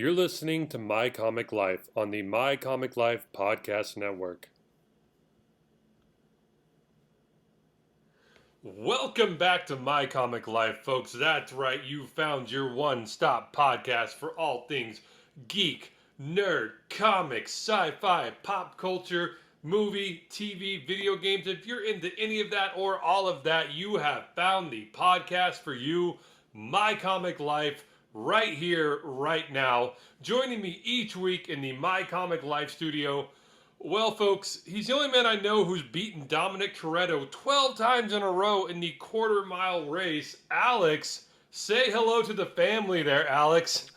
You're listening to My Comic Life on the My Comic Life Podcast Network. Welcome back to My Comic Life, folks. That's right, you found your one-stop podcast for all things geek, nerd, comics, sci-fi, pop culture, movie, TV, video games. If you're into any of that or all of that, you have found the podcast for you, My Comic Life, right here, right now. Joining me each week in the My Comic Life studio, well, folks, he's the only man I know who's beaten Dominic Toretto 12 times in a row in the quarter-mile race. Alex, say hello to the family there, Alex.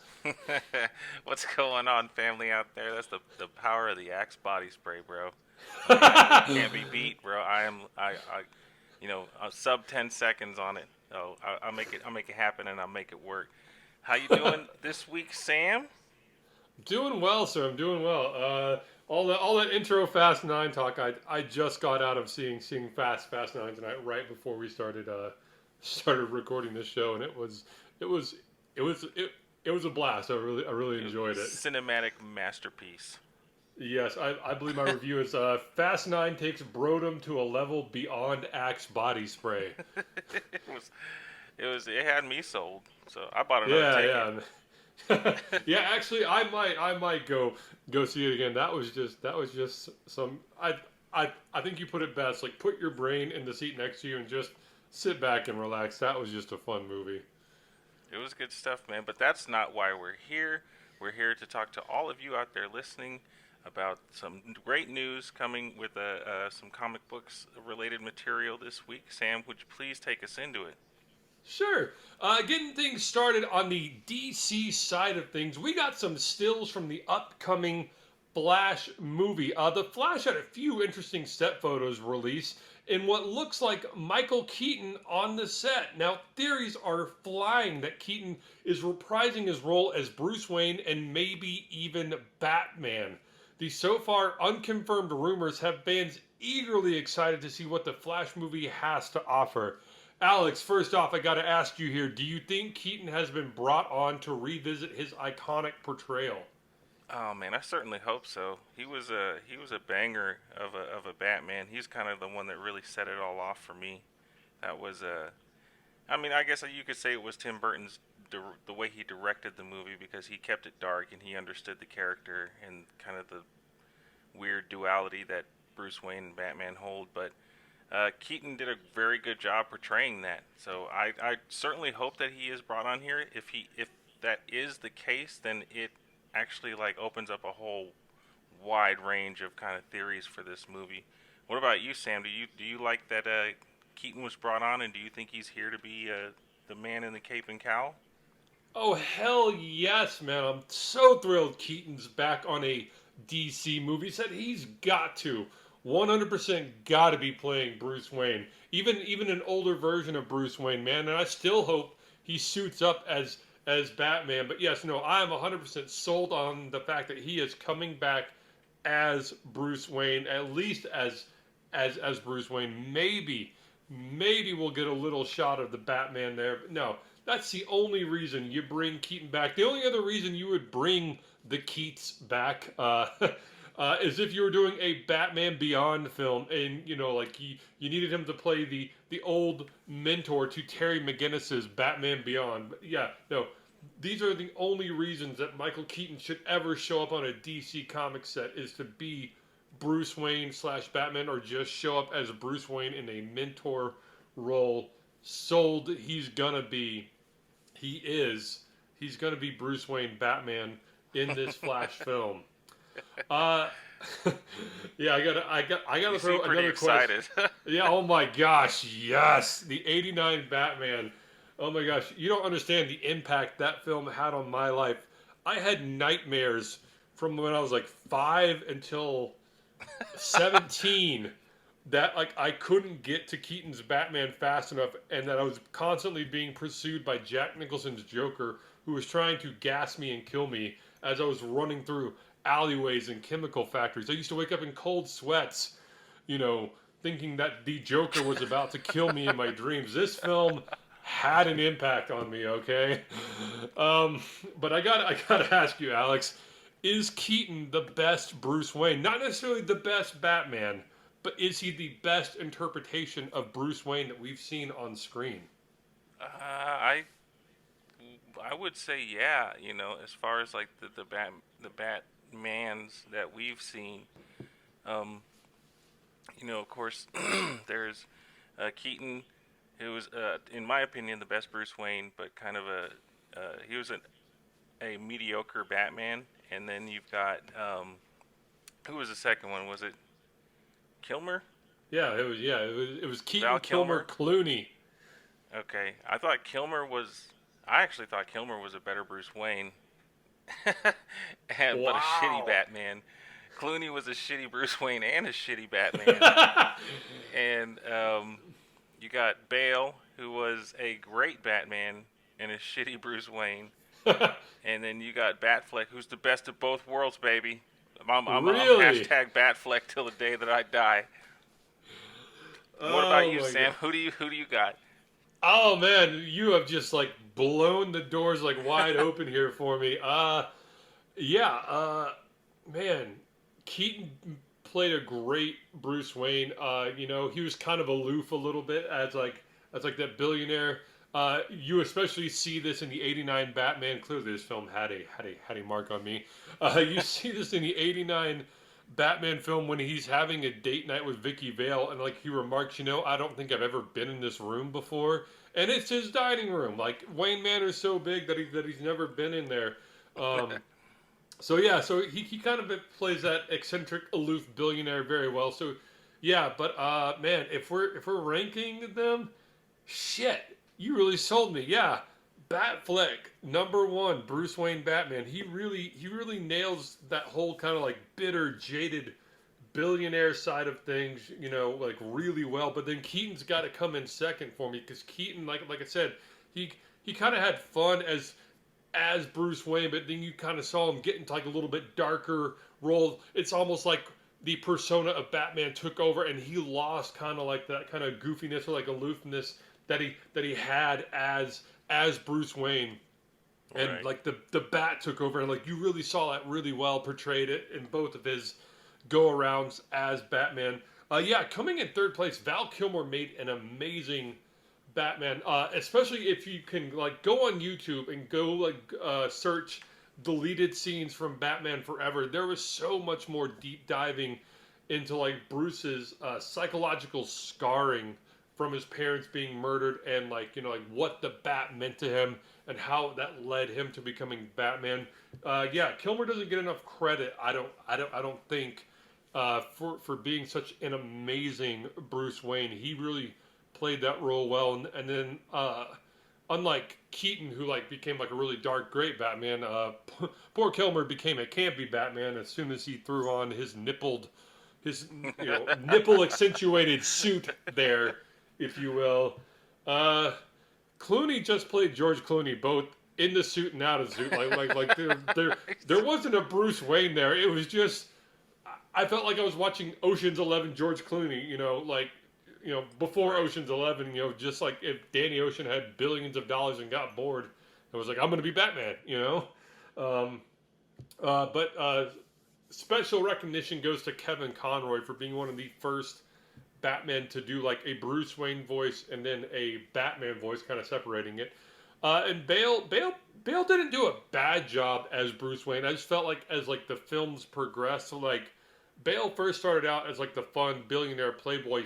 What's going on, family out there? That's the power of the Axe body spray, bro. Can't be beat, bro. Sub 10 seconds on it. So I'll make it happen, and I'll make it work. How you doing this week, Sam? Doing well, sir. I'm doing well. All that intro Fast 9 talk, I just got out of seeing Fast 9 tonight, right before we started recording this show, and it was a blast. I really enjoyed it. Cinematic masterpiece. Yes, I believe my review is Fast 9 takes Brodom to a level beyond Axe body spray. It had me sold, so I bought another ticket. Yeah, actually, I might go see it again. That was just some. I think you put it best. Like, put your brain in the seat next to you and just sit back and relax. That was just a fun movie. It was good stuff, man. But that's not why we're here. We're here to talk to all of you out there listening about some great news coming with some comic books related material this week. Sam, would you please take us into it? Sure. Getting things started on the DC side of things, we got some stills from the upcoming Flash movie. The Flash had a few interesting set photos released in what looks like Michael Keaton on the set. Now, theories are flying that Keaton is reprising his role as Bruce Wayne and maybe even Batman. The so far unconfirmed rumors have fans eagerly excited to see what the Flash movie has to offer. Alex, first off, I got to ask you here, do you think Keaton has been brought on to revisit his iconic portrayal? Oh man, I certainly hope so. He was a banger of a Batman. He's kind of the one that really set it all off for me. That was I guess you could say it was Tim Burton's the way he directed the movie, because he kept it dark and he understood the character and kind of the weird duality that Bruce Wayne and Batman hold, but Keaton did a very good job portraying that. So I certainly hope that he is brought on here. If that is the case, then it actually opens up a whole wide range of kind of theories for this movie. What about you, Sam? Do you like that Keaton was brought on, and do you think he's here to be the man in the cape and cowl? Oh, hell yes, man. I'm so thrilled Keaton's back on a DC movie set. He's got to. 100% got to be playing Bruce Wayne. Even an older version of Bruce Wayne, man. And I still hope he suits up as Batman. But yes, no, I am 100% sold on the fact that he is coming back as Bruce Wayne, at least as Bruce Wayne. Maybe we'll get a little shot of the Batman there. But no, that's the only reason you bring Keaton back. The only other reason you would bring the Keats back is if you were doing a Batman Beyond film, and you needed him to play the old mentor to Terry McGinnis's Batman Beyond. But yeah, no, these are the only reasons that Michael Keaton should ever show up on a DC comic set, is to be Bruce Wayne / Batman, or just show up as Bruce Wayne in a mentor role. Sold. He's gonna be Bruce Wayne Batman in this Flash film. Yeah, I gotta throw another question. Yeah, oh my gosh, yes, the '89 Batman. Oh my gosh, you don't understand the impact that film had on my life. I had nightmares from when I was 5 until 17 that I couldn't get to Keaton's Batman fast enough, and that I was constantly being pursued by Jack Nicholson's Joker, who was trying to gas me and kill me as I was running through alleyways and chemical factories. I used to wake up in cold sweats, thinking that the Joker was about to kill me in my dreams. This film, had an impact on me. Okay, um, but I gotta ask you, Alex, is Keaton the best Bruce Wayne? Not necessarily the best Batman, but is he the best interpretation of Bruce Wayne that we've seen on screen? I would say yeah. You know, as far as like the Batmans that we've seen, um, you know, of course, there's Keaton, who was, in my opinion, the best Bruce Wayne, but kind of he was a mediocre Batman. And then you've got, who was the second one? Was it Kilmer? Yeah, it was Keaton, Val Kilmer, Kilmer? Clooney. Okay, I actually thought Kilmer was a better Bruce Wayne, but a shitty Wow. Batman. Clooney was a shitty Bruce Wayne and a shitty Batman. And you got Bale, who was a great Batman and a shitty Bruce Wayne. And then you got Batfleck, who's the best of both worlds, baby. I'm Really? hashtag Batfleck till the day that I die. What about Oh you, my Sam? god. Who do you got? Oh man, you have just like blown the doors like wide open here for me. Yeah, man, Keaton played a great Bruce Wayne. He was kind of aloof a little bit as like that billionaire. You especially see this in the '89 Batman. Clearly, this film had a mark on me. You see this in the '89 Batman film when he's having a date night with Vicky Vale, and like he remarks, I don't think I've ever been in this room before, and it's his dining room. Like Wayne Manor's so big that he's never been in there. Um, so yeah, so he kind of plays that eccentric, aloof billionaire very well. So yeah, but man, if we're ranking them, shit, you really sold me. Yeah, Batfleck number one, Bruce Wayne Batman. He really nails that whole kind of like bitter, jaded billionaire side of things, like really well. But then Keaton's got to come in second for me because Keaton, like I said, he kind of had fun as Bruce Wayne, but then you kind of saw him get into like a little bit darker role. It's almost like the persona of Batman took over, and he lost kind of like that kind of goofiness or like aloofness that he had as Bruce Wayne. And Right. like the bat took over, and like you really saw that really well portrayed it in both of his go arounds as Batman. Yeah, coming in third place, Val Kilmer made an amazing Batman, especially if you can like go on YouTube and go like search deleted scenes from Batman Forever. There was so much more deep diving into like Bruce's psychological scarring from his parents being murdered, and like like what the bat meant to him and how that led him to becoming Batman. Yeah, Kilmer doesn't get enough credit. I don't think for being such an amazing Bruce Wayne. He really played that role well, and then unlike Keaton, who like became like a really dark, great Batman, poor Kilmer became a campy Batman as soon as he threw on his nipple accentuated suit there, if you will. Uh, Clooney just played George Clooney, both in the suit and out of the suit. Like there wasn't a Bruce Wayne there. It was just I felt like I was watching Ocean's 11 George Clooney. Before Right. Ocean's 11. Just like if Danny Ocean had billions of dollars and got bored, I was like, I'm gonna be Batman. Um, but special recognition goes to Kevin Conroy for being one of the first Batman to do like a Bruce Wayne voice and then a Batman voice, kind of separating it. And Bale didn't do a bad job as Bruce Wayne. I just felt like as like the films progressed, so like Bale first started out as like the fun billionaire playboy,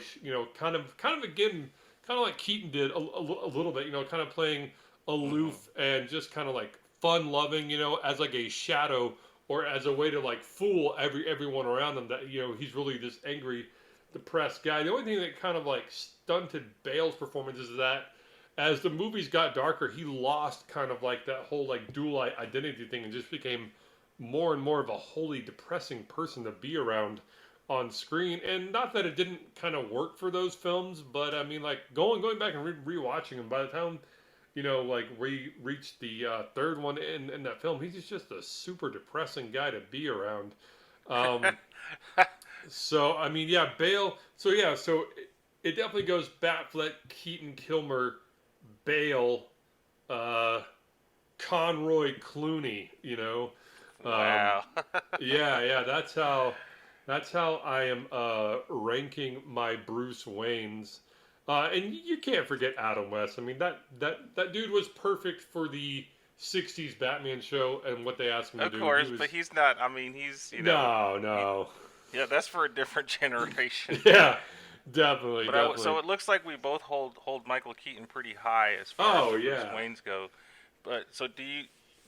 kind of again, kind of like Keaton did a little bit, kind of playing Mhm. aloof and just kind of like fun loving, as like a shadow or as a way to like fool everyone around them that he's really this angry, depressed guy. The only thing that kind of like stunted Bale's performance is that as the movies got darker, he lost kind of like that whole like dual identity thing and just became more and more of a wholly depressing person to be around on screen. And not that it didn't kind of work for those films, but I mean, like going back and rewatching them, by the time like we reached the third one in that film, he's just a super depressing guy to be around. Um, so I mean, yeah, Bale. So yeah, so it definitely goes Batfleck, Keaton, Kilmer, Bale, uh, Conroy Clooney. Um, Wow. yeah. That's how I am ranking my Bruce Waynes. And you can't forget Adam West. I mean, that dude was perfect for the '60s Batman show and what they asked him to Of do. He course, but was he's not. I mean, he's no, he, no, yeah, that's for a different generation. yeah, definitely, But so definitely. it looks like we both hold Michael Keaton pretty high as far as Oh the Bruce yeah, Waynes go. But so do you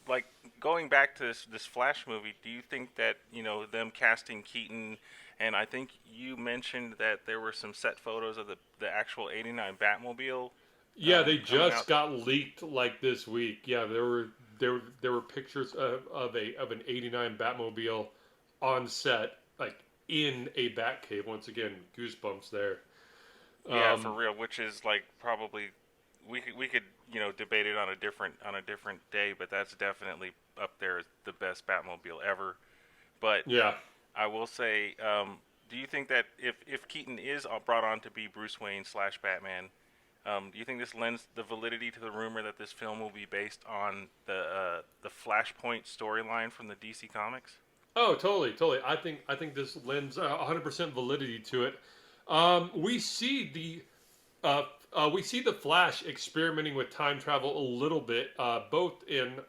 like going back to this Flash movie? Do you think that them casting Keaton, and I think you mentioned that there were some set photos of the actual '89 Batmobile yeah. They coming just out? got leaked like this week. Yeah, there were pictures of an '89 Batmobile on set, like in a Batcave. Once again, goosebumps there. Yeah, for Um, real. Which is like probably we could debate it on a different day, but that's definitely up there as the best Batmobile ever. But yeah, I will say, do you think that if Keaton is brought on to be Bruce Wayne slash Batman, do you think this lends the validity to the rumor that this film will be based on the Flashpoint storyline from the DC Comics? oh, totally, totally. I think this lends 100% validity to it. We see the Flash experimenting with time travel a little bit, both in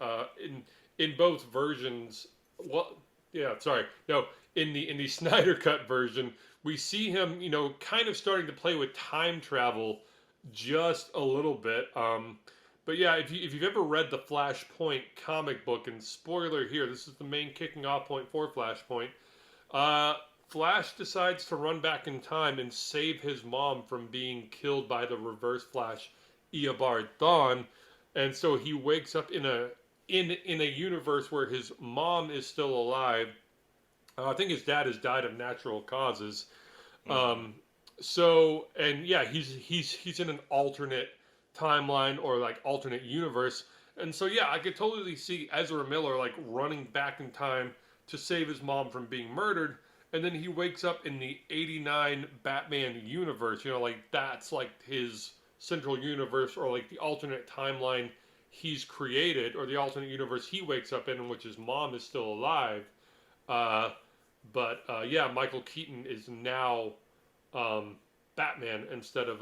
both versions. Well, yeah, sorry, no, in the Snyder Cut version, we see him, kind of starting to play with time travel just a little bit. But yeah, if you've ever read the Flashpoint comic book, and spoiler here, this is the main kicking off point for Flashpoint. Uh, Flash decides to run back in time and save his mom from being killed by the Reverse Flash, Eobard Thawne, and so he wakes up in a universe where his mom is still alive. I think his dad has died of natural causes. Mm-hmm. Um, so and yeah, he's in an alternate timeline or like alternate universe, and so yeah, I could totally see Ezra Miller like running back in time to save his mom from being murdered, and then he wakes up in the '89 Batman universe. Like that's like his central universe or like the alternate timeline he's created or the alternate universe he wakes up in which his mom is still alive. Uh, but yeah, Michael Keaton is now Batman instead of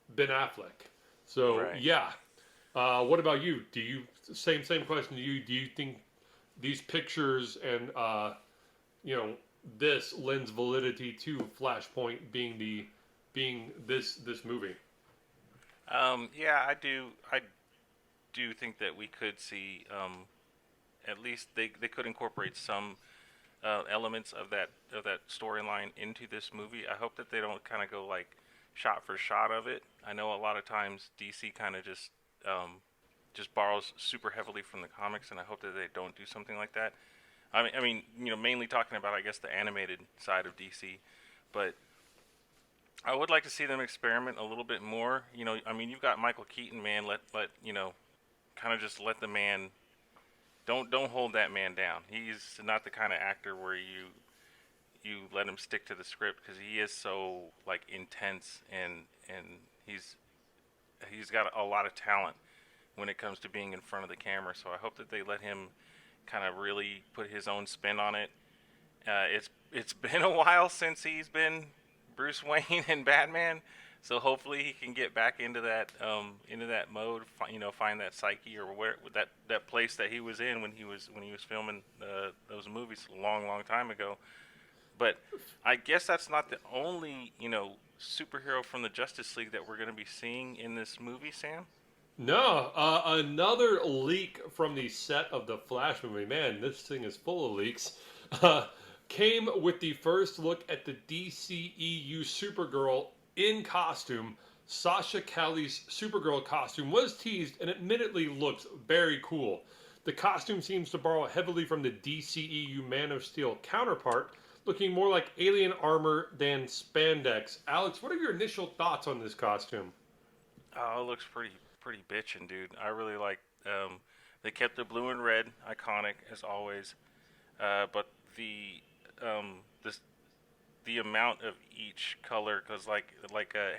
Ben Affleck. So Right. yeah, what about you? Same question to you? Do you think these pictures and you know this lends validity to Flashpoint being this movie? Yeah, I do. I do think that we could see at least they could incorporate some elements of that storyline into this movie. I hope that they don't kind of go like shot for shot of it. I know a lot of times DC kind of just borrows super heavily from the comics, and I hope that they don't do something like that. I mean, mainly talking about I guess the animated side of DC, but I would like to see them experiment a little bit more. I mean, you've got Michael Keaton, man. Let kind of just let the man don't hold that man down. He's not the kind of actor where you let him stick to the script because he is so like intense and he's he's got a lot of talent when it comes to being in front of the camera. So I hope that they let him kind of really put his own spin on it. It's been a while since he's been Bruce Wayne and Batman, so hopefully he can get back into that mode. Find that psyche or where that place that he was in when he was filming those movies a long time ago. But I guess that's not the only superhero from the Justice League that we're going to be seeing in this movie, Sam. No, another leak from the set of the Flash movie. Man, this thing is full of leaks. Uh, Came with the first look at the DCEU Supergirl in costume. Sasha Callie's Supergirl costume was teased and admittedly looks very cool. The costume seems to borrow heavily from the DCEU Man of Steel counterpart, looking more like alien armor than spandex. Alex, what are your initial thoughts on this costume? Oh, it looks pretty bitchin', dude. I really like. They kept the blue and red iconic as always, but the this the amount of each color, because like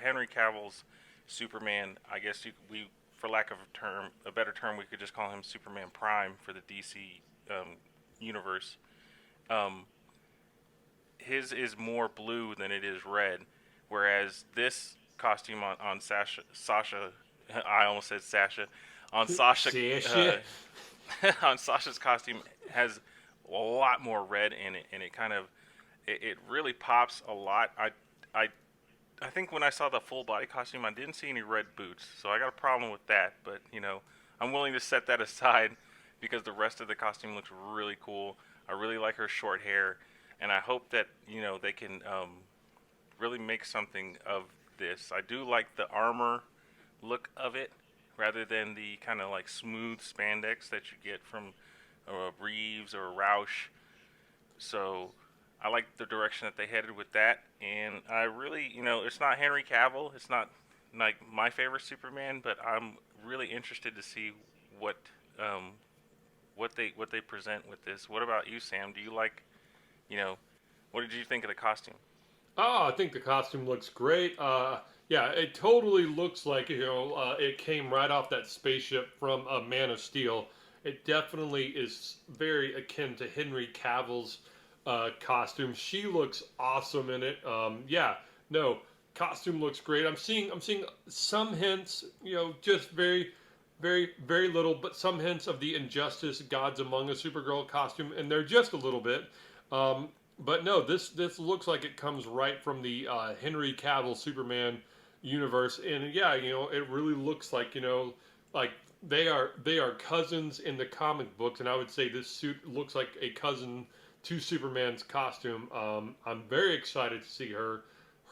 Henry Cavill's Superman. I guess we, for lack of a better term, we could just call him Superman Prime for the DC universe. Um, his is more blue than it is red, whereas this costume on Sasha, I almost said Sasha, on Sasha, Sasha. on Sasha's costume has a lot more red in it, and it kind of it really pops a lot. I I think when I saw the full body costume, I didn't see any red boots, so I got a problem with that. But I'm willing to set that aside because the rest of the costume looks really cool. I really like her short hair, and I hope that they can really make something of this. I do like the armor look of it rather than the kind of like smooth spandex that you get from Reeves or Roush. So I like the direction that they headed with that, and I really, it's not Henry Cavill. It's not like my favorite Superman, but I'm really interested to see what um, what they present with this. What about you, Sam? Do you like, you know, what did you think of the costume? Oh, I think the costume looks great. Yeah, it totally looks like it came right off that spaceship from a Man of Steel. It definitely is very akin to Henry Cavill's costume. She looks awesome in it. Yeah, no, costume looks great. I'm seeing some hints, just very, very, very little, but some hints of the Injustice Gods Among Us Supergirl costume, and they're just a little bit. Um, but no, this looks like it comes right from the Henry Cavill Superman universe, and yeah, it really looks like they are cousins in the comic books, and I would say this suit looks like a cousin to Superman's costume. I'm very excited to see her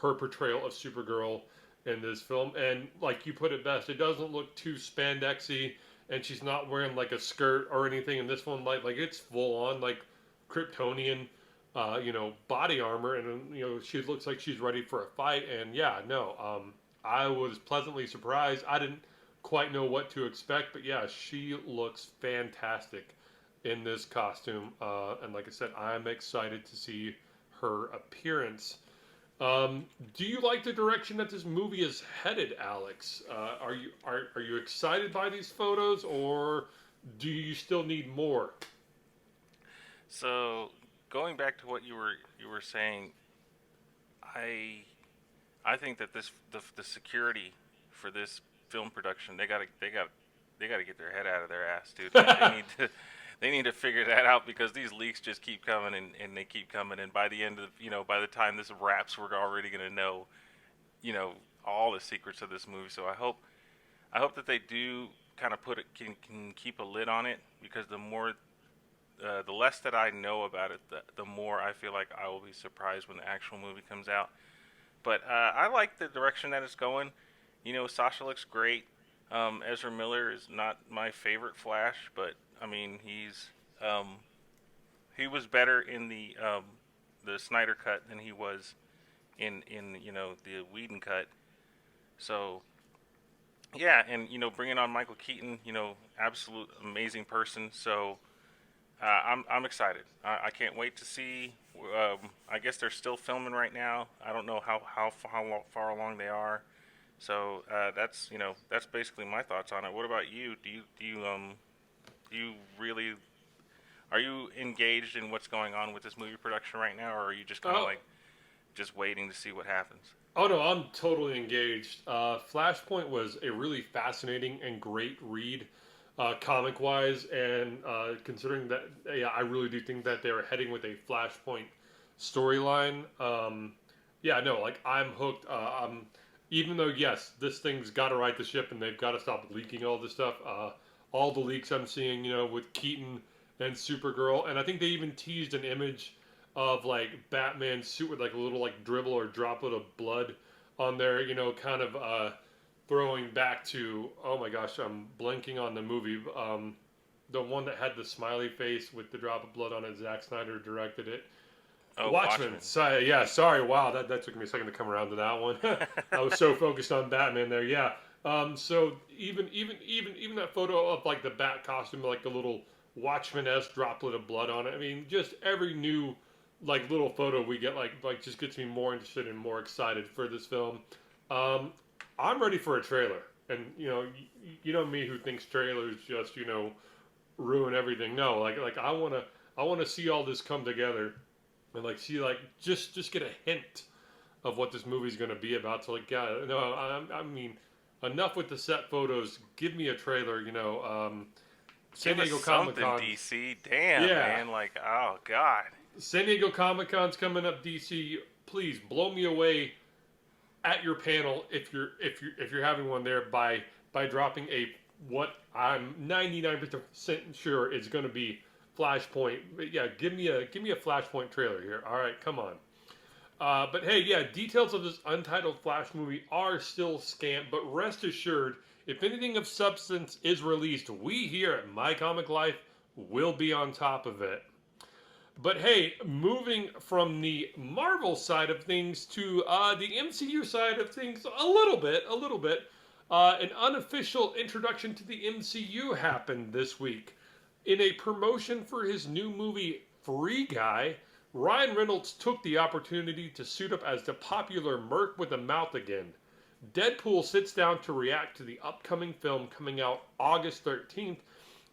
portrayal of Supergirl in this film, and like you put it best, it doesn't look too spandexy, and she's not wearing like a skirt or anything in this one. Like it's full on like Kryptonian body armor, and she looks like she's ready for a fight. And yeah, no, I was pleasantly surprised. I didn't quite know what to expect, but yeah, she looks fantastic in this costume. And like I said, I'm excited to see her appearance. Do you like the direction that this movie is headed, Alex? Are you excited by these photos, or do you still need more? So going back to what you were saying, I I think that the security for this film production they gotta get their head out of their ass, dude. They need to figure that out because these leaks just keep coming and they keep coming, and by the end of by the time this wraps, we're already gonna know you know all the secrets of this movie. So I hope that they do kind of can keep a lid on it, because the less that I know about it, the more I feel like I will be surprised when the actual movie comes out. But I like the direction that it's going. Sasha looks great. Ezra Miller is not my favorite Flash, but I mean um, he was better in the Snyder cut than he was in the Whedon cut. So yeah, and bringing on Michael Keaton, absolute amazing person. So I'm excited. I can't wait to see. I guess they're still filming right now. I don't know how far along they are. So that's basically my thoughts on it. What about you? Do you really are you engaged in what's going on with this movie production right now, or are you just kind of Oh, like just waiting to see what happens? oh no, I'm totally engaged. Flashpoint was a really fascinating and great read, comic wise, and considering that, yeah, I really do think that they were heading with a Flashpoint storyline. Yeah, no, like I'm hooked. Even though yes, this thing's got to right the ship, and they've got to stop leaking all this stuff. All the leaks I'm seeing, with Keaton and Supergirl, and I think they even teased an image of like Batman's suit with like a little like dribble or droplet of blood on there, kind of throwing back to, oh my gosh, I'm blanking on the movie, the one that had the smiley face with the drop of blood on it. Zack Snyder directed it. Oh, Watchmen. Watchmen. Sorry, yeah, sorry. Wow, that took me a second to come around to that one. I was so focused on Batman there. Yeah. So even that photo of like the Bat costume, like the little Watchmen-esque droplet of blood on it. I mean, just every new like little photo we get, like just gets me more interested and more excited for this film. Um, I'm ready for a trailer. And you know me who thinks trailers just ruin everything. No, like I want to see all this come together and like see like just get a hint of what this movie's going to be about. So like, yeah, no, I mean, enough with the set photos. Give me a trailer. San Give us Diego Comic something, Con. DC. Damn, Yeah, man. Like, oh god. San Diego Comic Con's coming up. DC, please blow me away at your panel if you're having one there by dropping a what I'm 99% sure is going to be Flashpoint. But yeah, give me a Flashpoint trailer here. All right, come on. But hey, yeah, details of this untitled Flash movie are still scant, but rest assured, if anything of substance is released, we here at My Comic Life will be on top of it. But hey, moving from the Marvel side of things to the MCU side of things, a little bit. An unofficial introduction to the MCU happened this week. In a promotion for his new movie Free Guy, Ryan Reynolds took the opportunity to suit up as the popular Merc with a Mouth again. Deadpool sits down to react to the upcoming film coming out August 13th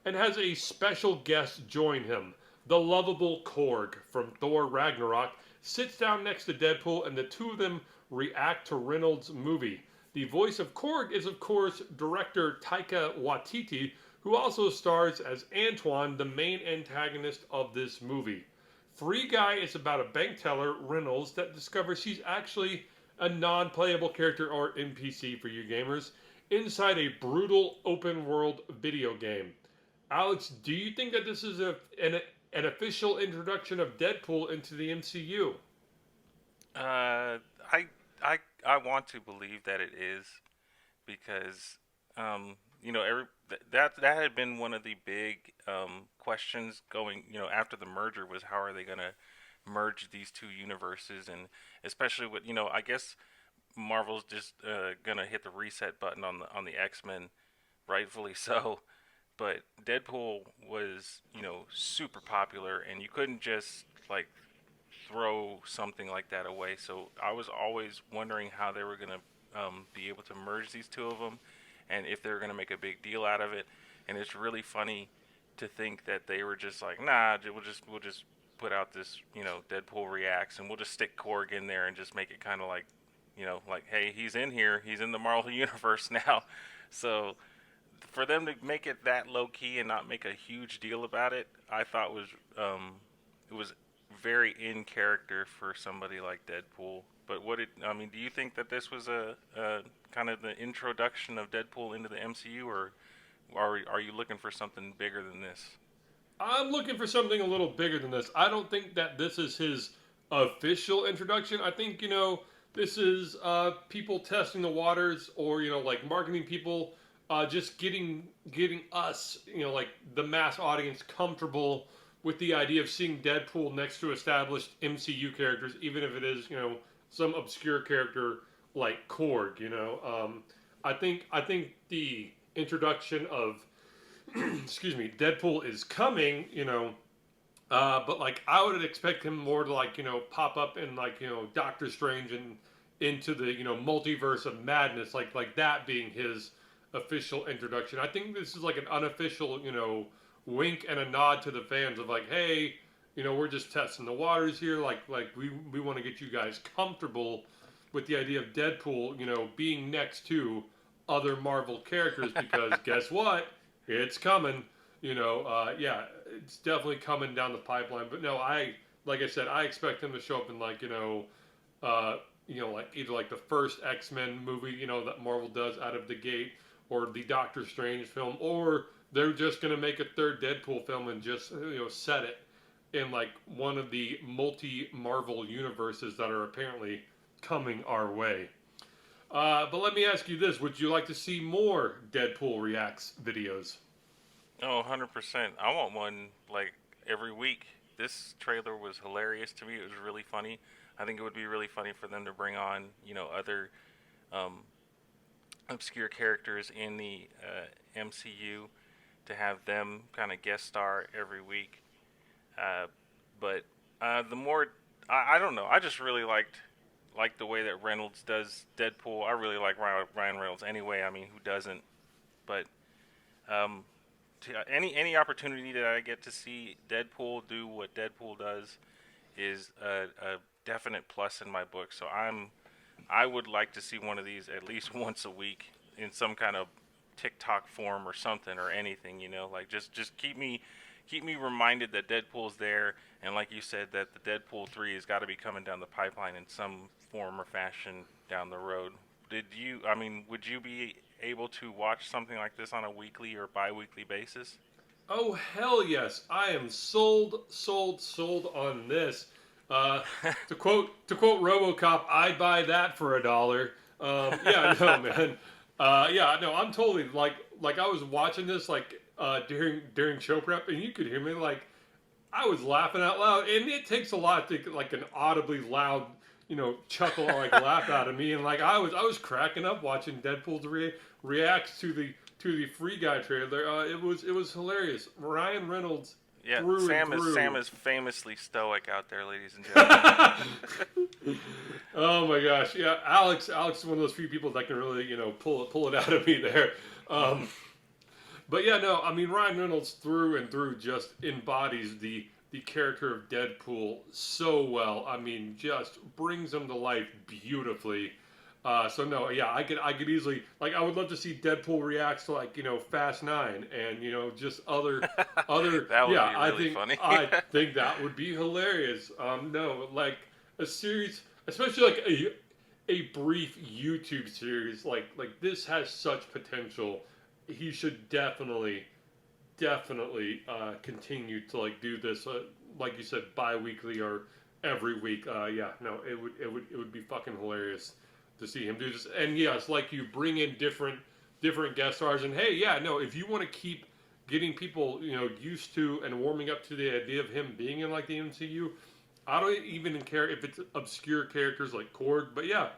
and has a special guest join him. The lovable Korg from Thor Ragnarok sits down next to Deadpool and the two of them react to Reynolds' movie. The voice of Korg is, of course, director Taika Waititi, who also stars as Antoine, the main antagonist of this movie. Free Guy is about a bank teller, Reynolds, that discovers he's actually a non playable character or NPC for you gamers inside a brutal open world video game. Alex, do you think that this is an official introduction of Deadpool into the MCU? Uh, I I want to believe that it is because every that had been one of the big questions going after the merger was how are they gonna merge these two universes, and especially with I guess Marvel's just gonna hit the reset button on the X-Men, rightfully so. But Deadpool was super popular, and you couldn't just like throw something like that away. So I was always wondering how they were gonna be able to merge these two of them, and if they were gonna make a big deal out of it. And it's really funny to think that they were just like, nah, we'll just put out this Deadpool reacts, and we'll just stick Korg in there and just make it kind of like like, hey, he's in here, he's in the Marvel universe now. So for them to make it that low key and not make a huge deal about it, I thought was it was very in character for somebody like Deadpool. But I mean, do you think that this was a kind of the introduction of Deadpool into the MCU, or are you looking for something bigger than this? I'm looking for something a little bigger than this. I don't think that this is his official introduction. I think, this is people testing the waters or, like marketing people just getting us, like the mass audience comfortable with the idea of seeing Deadpool next to established MCU characters, even if it is, some obscure character like Korg, I think the introduction of excuse me, Deadpool is coming, but like I would expect him more to like pop up in like Doctor Strange and into the multiverse of madness, like that being his official introduction. I think this is like an unofficial wink and a nod to the fans of like, hey, we're just testing the waters here, like we want to get you guys comfortable with the idea of Deadpool, being next to other Marvel characters because guess what? It's coming. Yeah, it's definitely coming down the pipeline. But no, like I said, I expect him to show up in like like either like the first X-Men movie, that Marvel does out of the gate, or the Doctor Strange film, or they're just gonna make a third Deadpool film and just set it in like one of the multi Marvel universes that are apparently coming our way. But let me ask you this: would you like to see more Deadpool reacts videos? Oh, 100%. I want one like every week. This trailer was hilarious to me. It was really funny. I think it would be really funny for them to bring on, other um, obscure characters in the MCU to have them kind of guest star every week. Uh, but the more, I don't know. I just really liked like the way that Reynolds does Deadpool. I really like Ryan Reynolds anyway. I mean, who doesn't? But um, any opportunity that I get to see Deadpool do what Deadpool does is a definite plus in my book. So I would like to see one of these at least once a week in some kind of TikTok form or something or anything. Like just keep me reminded that Deadpool's there, and like you said, that the Deadpool 3 has got to be coming down the pipeline in some form or fashion down the road. Would you be able to watch something like this on a weekly or bi-weekly basis? Oh hell yes! I am sold, sold, sold on this. Uh, to quote RoboCop, I'd buy that for $1. Yeah, no man. Yeah, no, I'm totally like I was watching this like during show prep, and you could hear me like I was laughing out loud, and it takes a lot to like an audibly loud, chuckle or like laugh out of me, and like I was cracking up watching Deadpool's reacts to the Free Guy trailer. It was hilarious. Ryan Reynolds Yeah, through and Sam through. is famously stoic out there, ladies and gentlemen. Oh my gosh, yeah, Alex is one of those few people that can really pull it out of me there. Um, But yeah, no, I mean Ryan Reynolds through and through just embodies the character of Deadpool so well. I mean, just brings him to life beautifully. So no, yeah, I could easily like I would love to see Deadpool reacts to like Fast Nine and just other That would yeah. be I really think funny. I think that would be hilarious. No, like a series, especially like a brief YouTube series like this has such potential. He should definitely continue to like do this, like you said, bi-weekly or every week. Yeah, no, it would be fucking hilarious to see him do this. And yes, like you bring in different guest stars, and hey, yeah, no, if you want to keep getting people used to and warming up to the idea of him being in like the MCU, I don't even care if it's obscure characters like Korg, but yeah,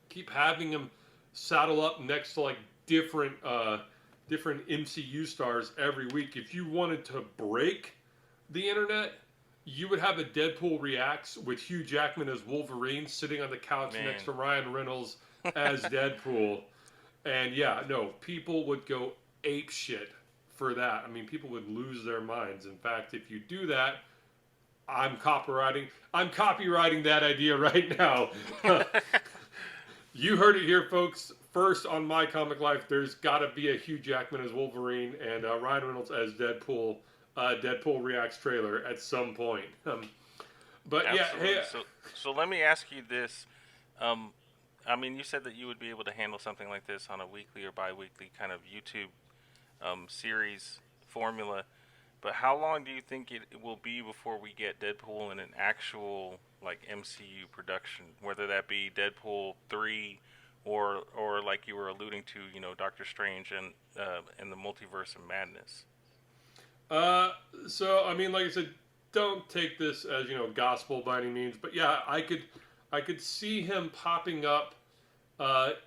keep having him saddle up next to like different MCU stars every week. If you wanted to break the internet, you would have a Deadpool reacts with Hugh Jackman as Wolverine sitting on the couch Man. next to Ryan Reynolds as Deadpool. And yeah, no, people would go ape shit for that. I mean, people would lose their minds. In fact, if you do that, I'm copywriting that idea right now. You heard it here, folks. First on My Comic Life, there's got to be a Hugh Jackman as Wolverine and Ryan Reynolds as Deadpool. Deadpool reacts trailer at some point. But yeah, Absolutely. hey, So let me ask you this. Um, you said that you would be able to handle something like this on a weekly or bi-weekly kind of YouTube series formula. But how long do you think it will be before we get Deadpool in an actual like MCU production, whether that be Deadpool 3 or like you were alluding to, Doctor Strange and the Multiverse of Madness? uh, so I mean, like I said, don't take this as gospel by any means, but yeah, I could see him popping up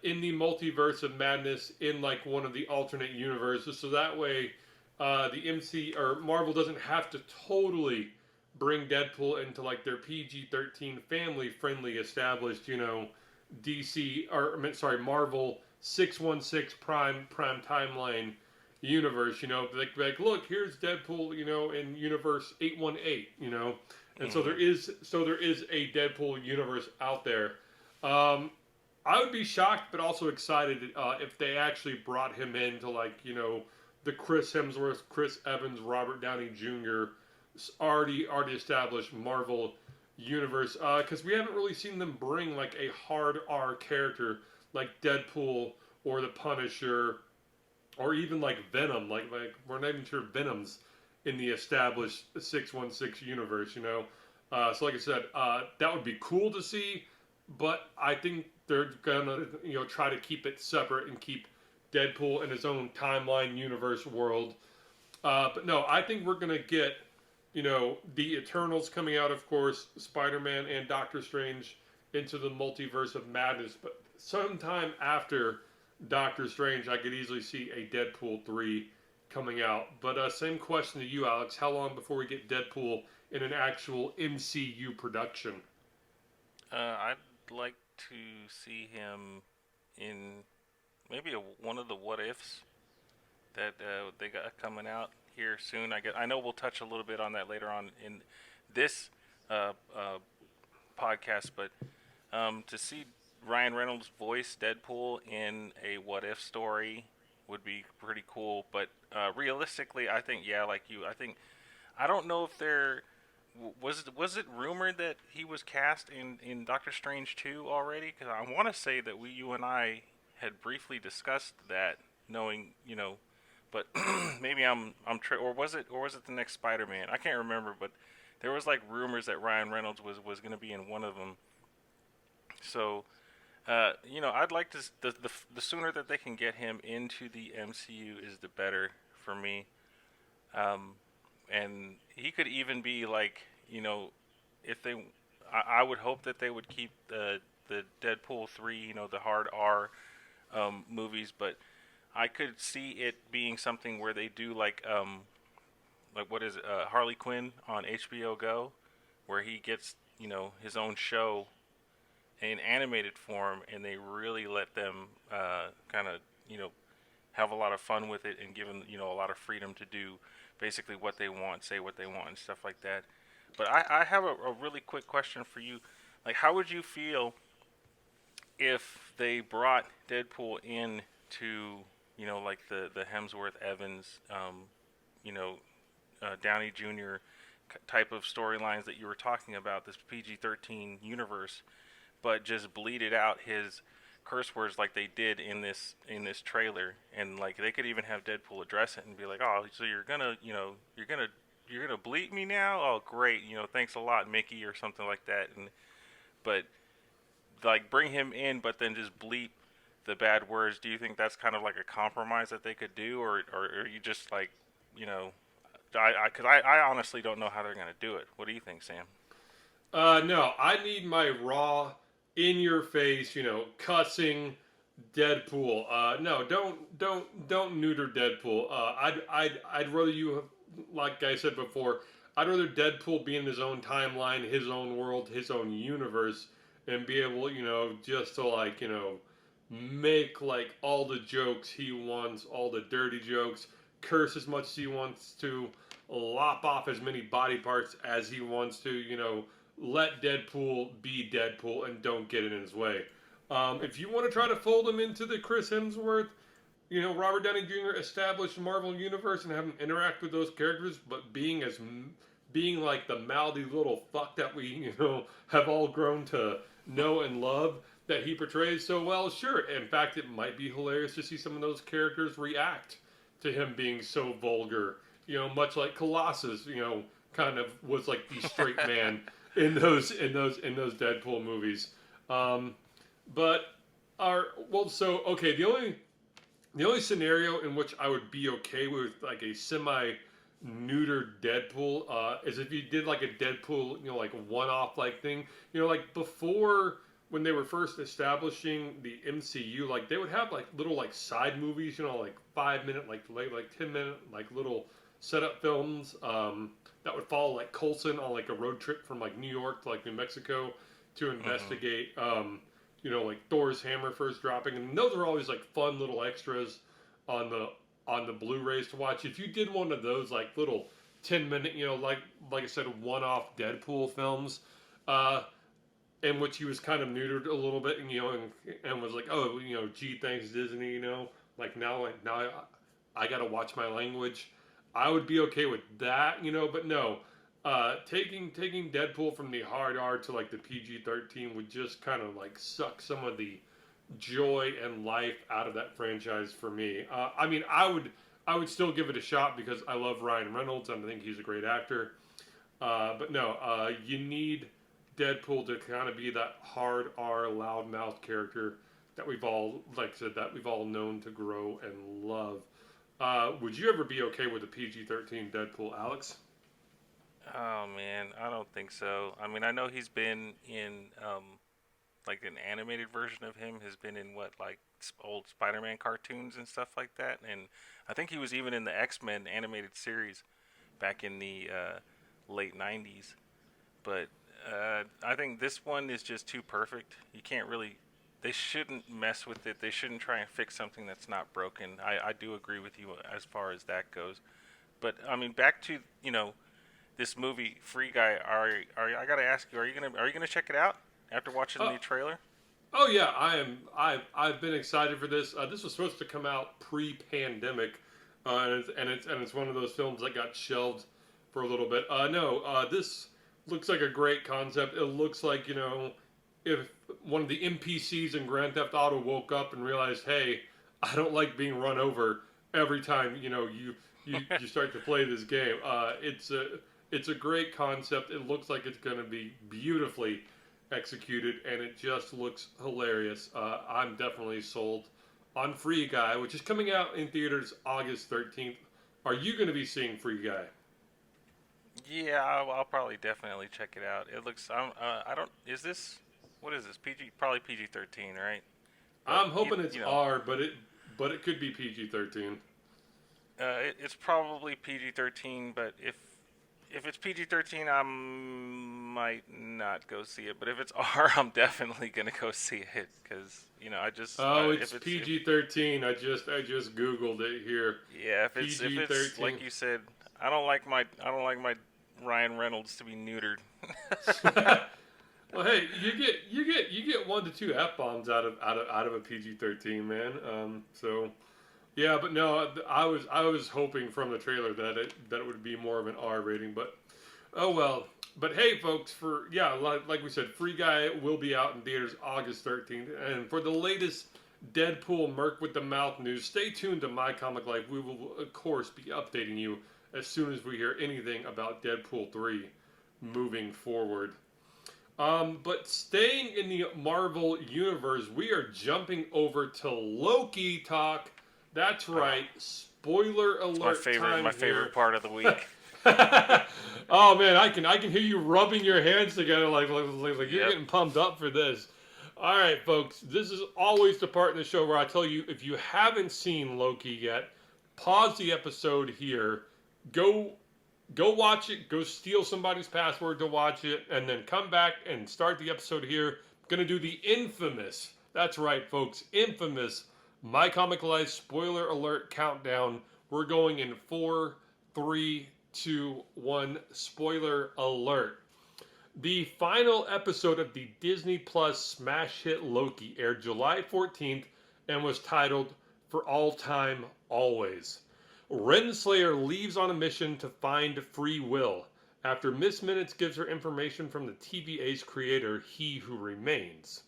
in the multiverse of madness in like one of the alternate universes, so that way the MC or Marvel doesn't have to totally bring Deadpool into like their PG-13 family friendly established DC or I mean, sorry Marvel 616 prime timeline universe. Like look, here's Deadpool in universe 818. And so Hmm. there is a Deadpool universe out there. um I would be shocked, but also excited if they actually brought him into like the Chris Hemsworth, Chris Evans, Robert Downey Jr. Already established Marvel universe. Because we haven't really seen them bring like a hard R character like Deadpool or the Punisher or even like Venom. Like we're not even sure Venom's in the established 616 universe. So like I said, that would be cool to see, but I think they're gonna try to keep it separate and keep Deadpool in his own timeline universe world. But no, I think we're gonna get the Eternals coming out, of course, Spider-Man and Doctor Strange into the multiverse of madness. But sometime after Doctor Strange, I could easily see a Deadpool 3 coming out. But same question to you, Alex. How long before we get Deadpool in an actual MCU production? I'd like to see him in maybe one of the what ifs that they got coming out here soon. I know we'll touch a little bit on that later on in this uh, uh, podcast, but to see Ryan Reynolds voice Deadpool in a what if story would be pretty cool. But realistically, I think yeah, like you, I don't know if there was it rumored that he was cast in Doctor Strange 2 already? Because I want to say that you and I had briefly discussed that, knowing but maybe or was it the next Spider-Man? I can't remember, but there was like rumors that Ryan Reynolds was going to be in one of them. So I'd like to the sooner that they can get him into the MCU is the better for me. Um, and he could even be like, if they, I would hope that they would keep the Deadpool 3, the hard R movies, but I could see it being something where they do like what is it, Harley Quinn on HBO Go, where he gets his own show in animated form, and they really let them kind of have a lot of fun with it and give them a lot of freedom to do basically what they want, say what they want, and stuff like that. But I have a really quick question for you. Like, how would you feel if they brought Deadpool in to, like the Hemsworth Evans, you know, Downey Jr. Type of storylines that you were talking about, this PG-13 universe, but just bleeded out his curse words like they did in this trailer, and like they could even have Deadpool address it and be like, "Oh, so you're gonna bleep me now? Oh, great, thanks a lot, Mickey," or something like that. And but like bring him in, but then just bleep the bad words. Do you think that's kind of like a compromise that they could do, or are you just like, you know, because I honestly don't know how they're gonna do it. What do you think, Sam? No, I need my raw, in your face, cussing Deadpool. No, don't neuter Deadpool. I'd rather you, like I said before, I'd rather Deadpool be in his own timeline, his own world, his own universe, and be able, just to like, make like all the jokes he wants, all the dirty jokes, curse as much as he wants to, lop off as many body parts as he wants to, let Deadpool be Deadpool and don't get in his way. If you want to try to fold him into the Chris Hemsworth, Robert Downey Jr. established Marvel Universe and have him interact with those characters, but being like the mouthy little fuck that we have all grown to know and love that he portrays so well, sure. In fact, it might be hilarious to see some of those characters react to him being so vulgar. Much like Colossus, kind of was like the straight man in those Deadpool movies. Um, but our well, so okay, the only scenario in which I would be okay with like a semi neutered Deadpool is if you did like a Deadpool, like a one-off like thing. Like before when they were first establishing the MCU, like they would have like little like side movies, like 5 minute, like 10 minute, like little setup films that would follow like Coulson on like a road trip from like New York to like New Mexico to Mm-hmm. investigate like Thor's hammer first dropping, and those are always like fun little extras on the Blu-rays to watch. If you did one of those like little 10 minute, like I said, one-off Deadpool films, uh, in which he was kind of neutered a little bit, and was like, oh, gee, thanks Disney, like now I got to watch my language. I would be okay with that, but no, taking Deadpool from the hard R to like the PG-13 would just kind of like suck some of the joy and life out of that franchise for me. I mean, I would still give it a shot because I love Ryan Reynolds and I think he's a great actor. But no, you need Deadpool to kind of be that hard R, loudmouth character that we've all, like I said, that we've all known to grow and love. Would you ever be okay with a PG-13 Deadpool, Alex? Oh man, I don't think so. I mean, I know he's been in like an animated version of him has been in what like old Spider-Man cartoons and stuff like that, and I think he was even in the X-Men animated series back in the late '90s. But I think this one is just too perfect. You can't really. They shouldn't mess with it. They shouldn't try and fix something that's not broken. I do agree with you as far as that goes. But I mean, back to this movie, Free Guy. I gotta ask you, are you gonna check it out after watching Uh, the trailer? oh yeah, I am. I've been excited for this. This was supposed to come out pre-pandemic, and it's one of those films that got shelved for a little bit. No, this looks like a great concept. It looks like if one of the NPCs in Grand Theft Auto woke up and realized, hey, I don't like being run over every time you start to play this game. It's a great concept. It looks like it's going to be beautifully executed, and it just looks hilarious. I'm definitely sold on Free Guy, which is coming out in theaters August 13th. Are you going to be seeing Free Guy? Yeah, I'll probably definitely check it out. It looks. I don't. Is this? What is this? PG? Probably PG-13, right? But I'm hoping it's R, but it could be PG-13. it's probably PG-13. But if it's PG-13, I might not go see it. But if it's R, I'm definitely gonna go see it because I just Oh, if it's it's if PG-13. I just googled it here. yeah if it's PG-13. like you said, I don't like my Ryan Reynolds to be neutered. Well, hey, you get 1 to 2 f bombs out of a PG-13, man. So yeah, but no, I was hoping from the trailer that it would be more of an R rating, but oh well. But hey, folks, like we said, Free Guy will be out in theaters August 13th, and for the latest Deadpool Merc with the Mouth news, stay tuned to My Comic Life. We will of course be updating you as soon as we hear anything about Deadpool 3 moving forward. But staying in the Marvel universe, we are jumping over to Loki talk. That's Oh, right. Spoiler it's my alert favorite time my here. favorite part of the week. Oh man, I can hear you rubbing your hands together like you're Yep. getting pumped up for this. All right, folks. This is always the part in the show where I tell you if you haven't seen Loki yet, pause the episode here. Go Go watch it. Go steal somebody's password to watch it, and then come back and start the episode here. Gonna do the infamous. That's right, folks. Infamous. My Comic Life spoiler alert countdown. We're going in 4, 3, 2, 1. Spoiler alert. The final episode of the Disney Plus smash hit Loki aired July 14th and was titled For All Time Always. Renslayer leaves on a mission to find free will after Miss Minutes gives her information from the TVA's creator, He Who Remains.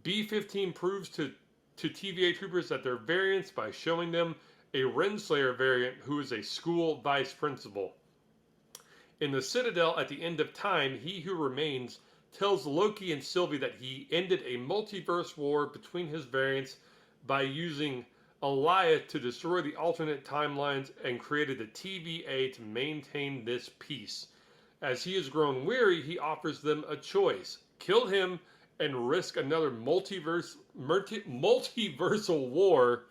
B-15 proves to TVA troopers that they're variants by showing them a Renslayer variant who is a school vice principal. In the Citadel at the end of time, He Who Remains tells Loki and Sylvie that he ended a multiverse war between his variants by using Aliyah to destroy the alternate timelines and created the TVA to maintain this peace. As he has grown weary, he offers them a choice: kill him and risk another multiversal war,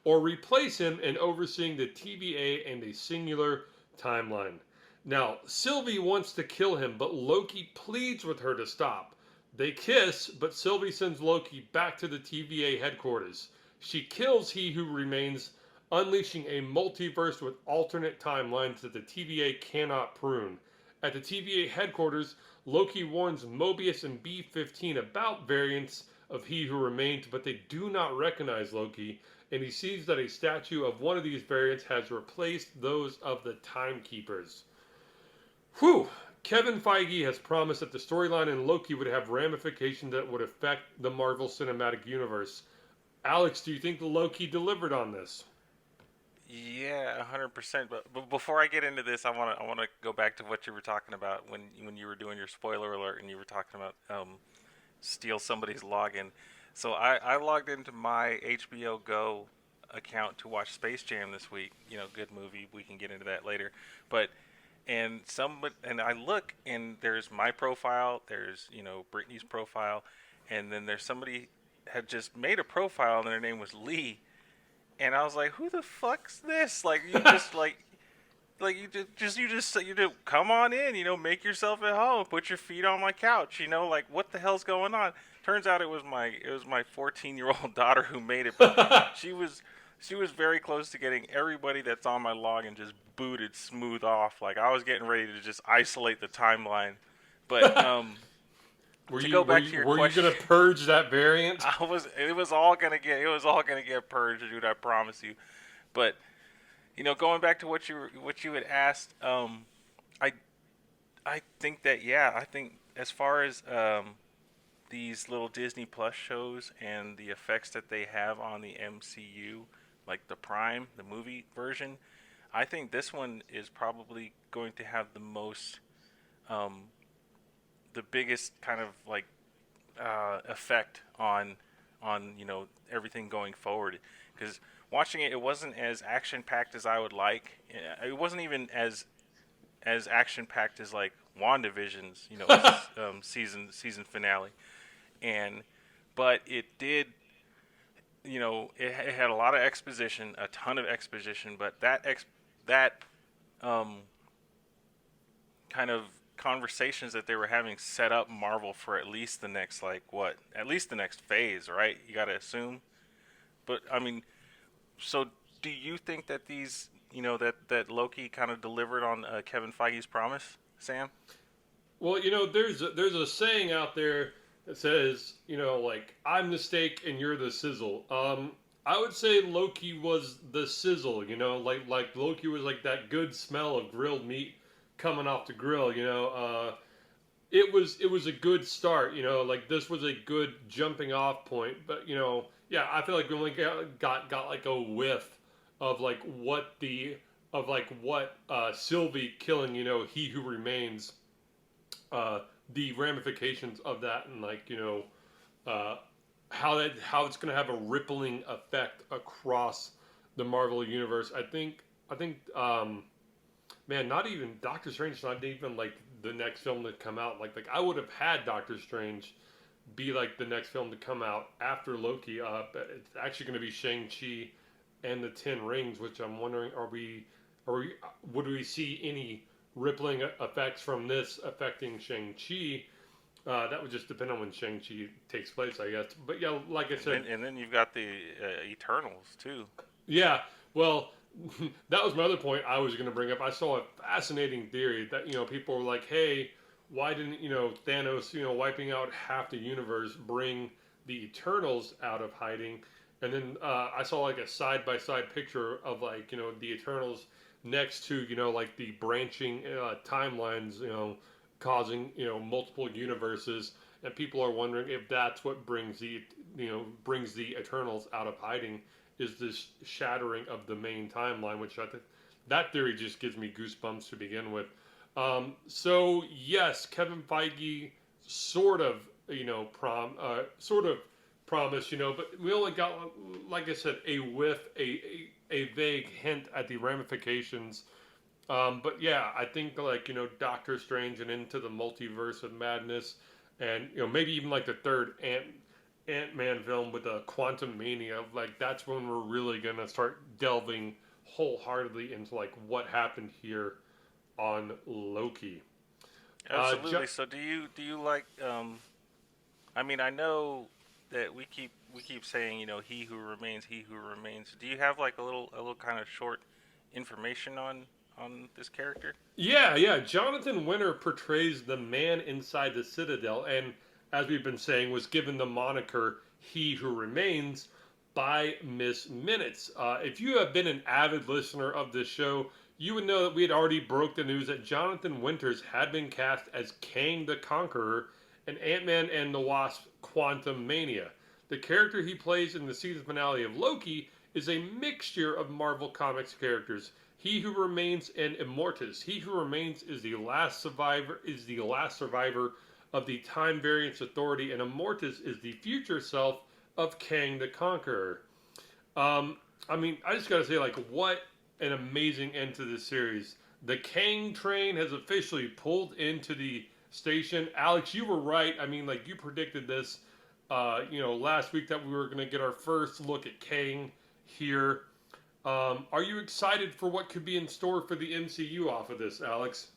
or replace him in overseeing the TVA and a singular timeline. Now, Sylvie wants to kill him, but Loki pleads with her to stop. They kiss, but Sylvie sends Loki back to the TVA headquarters. She kills He Who Remains, unleashing a multiverse with alternate timelines that the TVA cannot prune. At the TVA headquarters, Loki warns Mobius and B-15 about variants of He Who Remains, but they do not recognize Loki, and he sees that a statue of one of these variants has replaced those of the Timekeepers. Whew! Kevin Feige has promised that the storyline in Loki would have ramifications that would affect the Marvel Cinematic Universe. Alex, do you think the Loki delivered on this? Yeah, 100%. But before I get into this, I wanna go back to what you were talking about when you were doing your spoiler alert and you were talking about steal somebody's login. So I logged into my HBO Go account to watch Space Jam this week. Good movie. We can get into that later. But and I look and there's my profile, there's Brittany's profile, and then there's somebody had just made a profile and their name was Lee, and I was like, who the fuck's this? Like, you just like like you just come on in, make yourself at home, put your feet on my couch, like what the hell's going on? Turns out it was my 14-year-old daughter who made it, but she was she was very close to getting everybody that's on my login just booted smooth off. Like I was getting ready to just isolate the timeline. But Were to you go were back to you your were you gonna question, purge that variant? it was all gonna get purged, dude. I promise you. But going back to what you had asked, I I think that, yeah, I think as far as these little Disney Plus shows and the effects that they have on the MCU, like the Prime, the movie version, I think this one is probably going to have um, the biggest kind of like effect on everything going forward. Because watching it, it wasn't as action packed as I would like. It wasn't even as action packed as like WandaVision's season finale, and but it did, it had a lot of exposition, a ton of exposition, but that um kind of conversations that they were having set up Marvel for at least the next, like, what, at least the next phase, right? You got to assume. But I mean, so do you think that that Loki kind of delivered on Kevin Feige's promise, Sam? Well, there's a saying out there that says, like I'm the steak and you're the sizzle. I would say Loki was the sizzle. Like Loki was like that good smell of grilled meat coming off the grill. It was a good start. Like this was a good jumping off point. But yeah, I feel like we only got like a whiff of like what Sylvie killing. He who remains, uh, the ramifications of that, and like uh, how it's going to have a rippling effect across the Marvel universe. I think man, not even Doctor Strange, not even like the next film to come out. Like I would have had Doctor Strange be like the next film to come out after Loki. But it's actually going to be Shang-Chi and the Ten Rings, which I'm wondering, are we would we see any rippling effects from this affecting Shang-Chi? That would just depend on when Shang-Chi takes place, I guess. But yeah, like I And said, then you've got the Eternals too. yeah, well, that was my other point I was going to bring up. I saw a fascinating theory that, people were like, hey, why didn't, Thanos, wiping out half the universe bring the Eternals out of hiding? And then I saw like a side by side picture of like, the Eternals next to, like the branching timelines, causing, multiple universes. And people are wondering if that's what brings the Eternals out of hiding, is this shattering of the main timeline, which I think that theory just gives me goosebumps to begin with. So yes, Kevin Feige sort of, sort of promised, but we only got, like I said, a whiff, a vague hint at the ramifications. But yeah, I think like Doctor Strange and Into the Multiverse of Madness, and maybe even like the third Ant-Man film with a Quantum Mania, like that's when we're really gonna start delving wholeheartedly into like what happened here on Loki. Absolutely. So do you like? I mean, I know that we keep saying, he who remains. Do you have like a little kind of short information on this character? Yeah, yeah. Jonathan Winter portrays the man inside the Citadel, and as we've been saying, was given the moniker "He Who Remains" by Miss Minutes. If you have been an avid listener of this show, you would know that we had already broke the news that Jonathan Winters had been cast as Kang the Conqueror in Ant-Man and the Wasp: Quantum Mania. The character he plays in the season finale of Loki is a mixture of Marvel Comics characters. He who remains and Immortus. He who remains is the last survivor. Of the Time Variance Authority, and Immortus is the future self of Kang the Conqueror. I mean, I just gotta say, like, what an amazing end to this series. The Kang train has officially pulled into the station. Alex, you were right. I mean, like, you predicted this, last week that we were gonna get our first look at Kang here. Are you excited for what could be in store for the MCU off of this, Alex?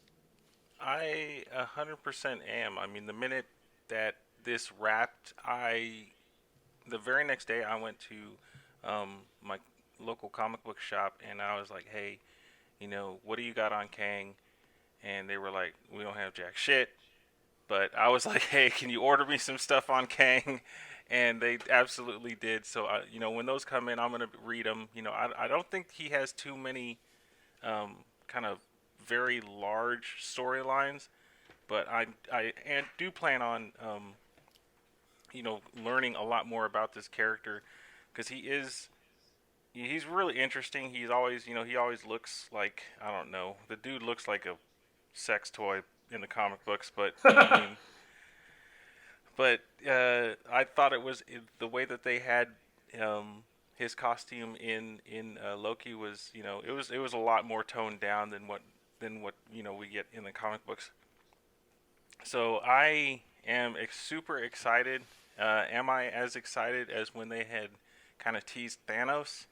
I 100% am. I mean, the minute that this wrapped, the very next day I went to my local comic book shop and I was like, hey, what do you got on Kang? And they were like, we don't have jack shit. But I was like, hey, can you order me some stuff on Kang? And they absolutely did. So, when those come in, I'm going to read them. I don't think he has too many kind of very large storylines, but I and do plan on, learning a lot more about this character because he's really interesting. He's always, he always looks like, I don't know, the dude looks like a sex toy in the comic books, but I mean, but I thought it was the way that they had his costume in Loki was, it was a lot more toned down than what we get in the comic books. So I am super excited. Am I as excited as when they had kind of teased Thanos?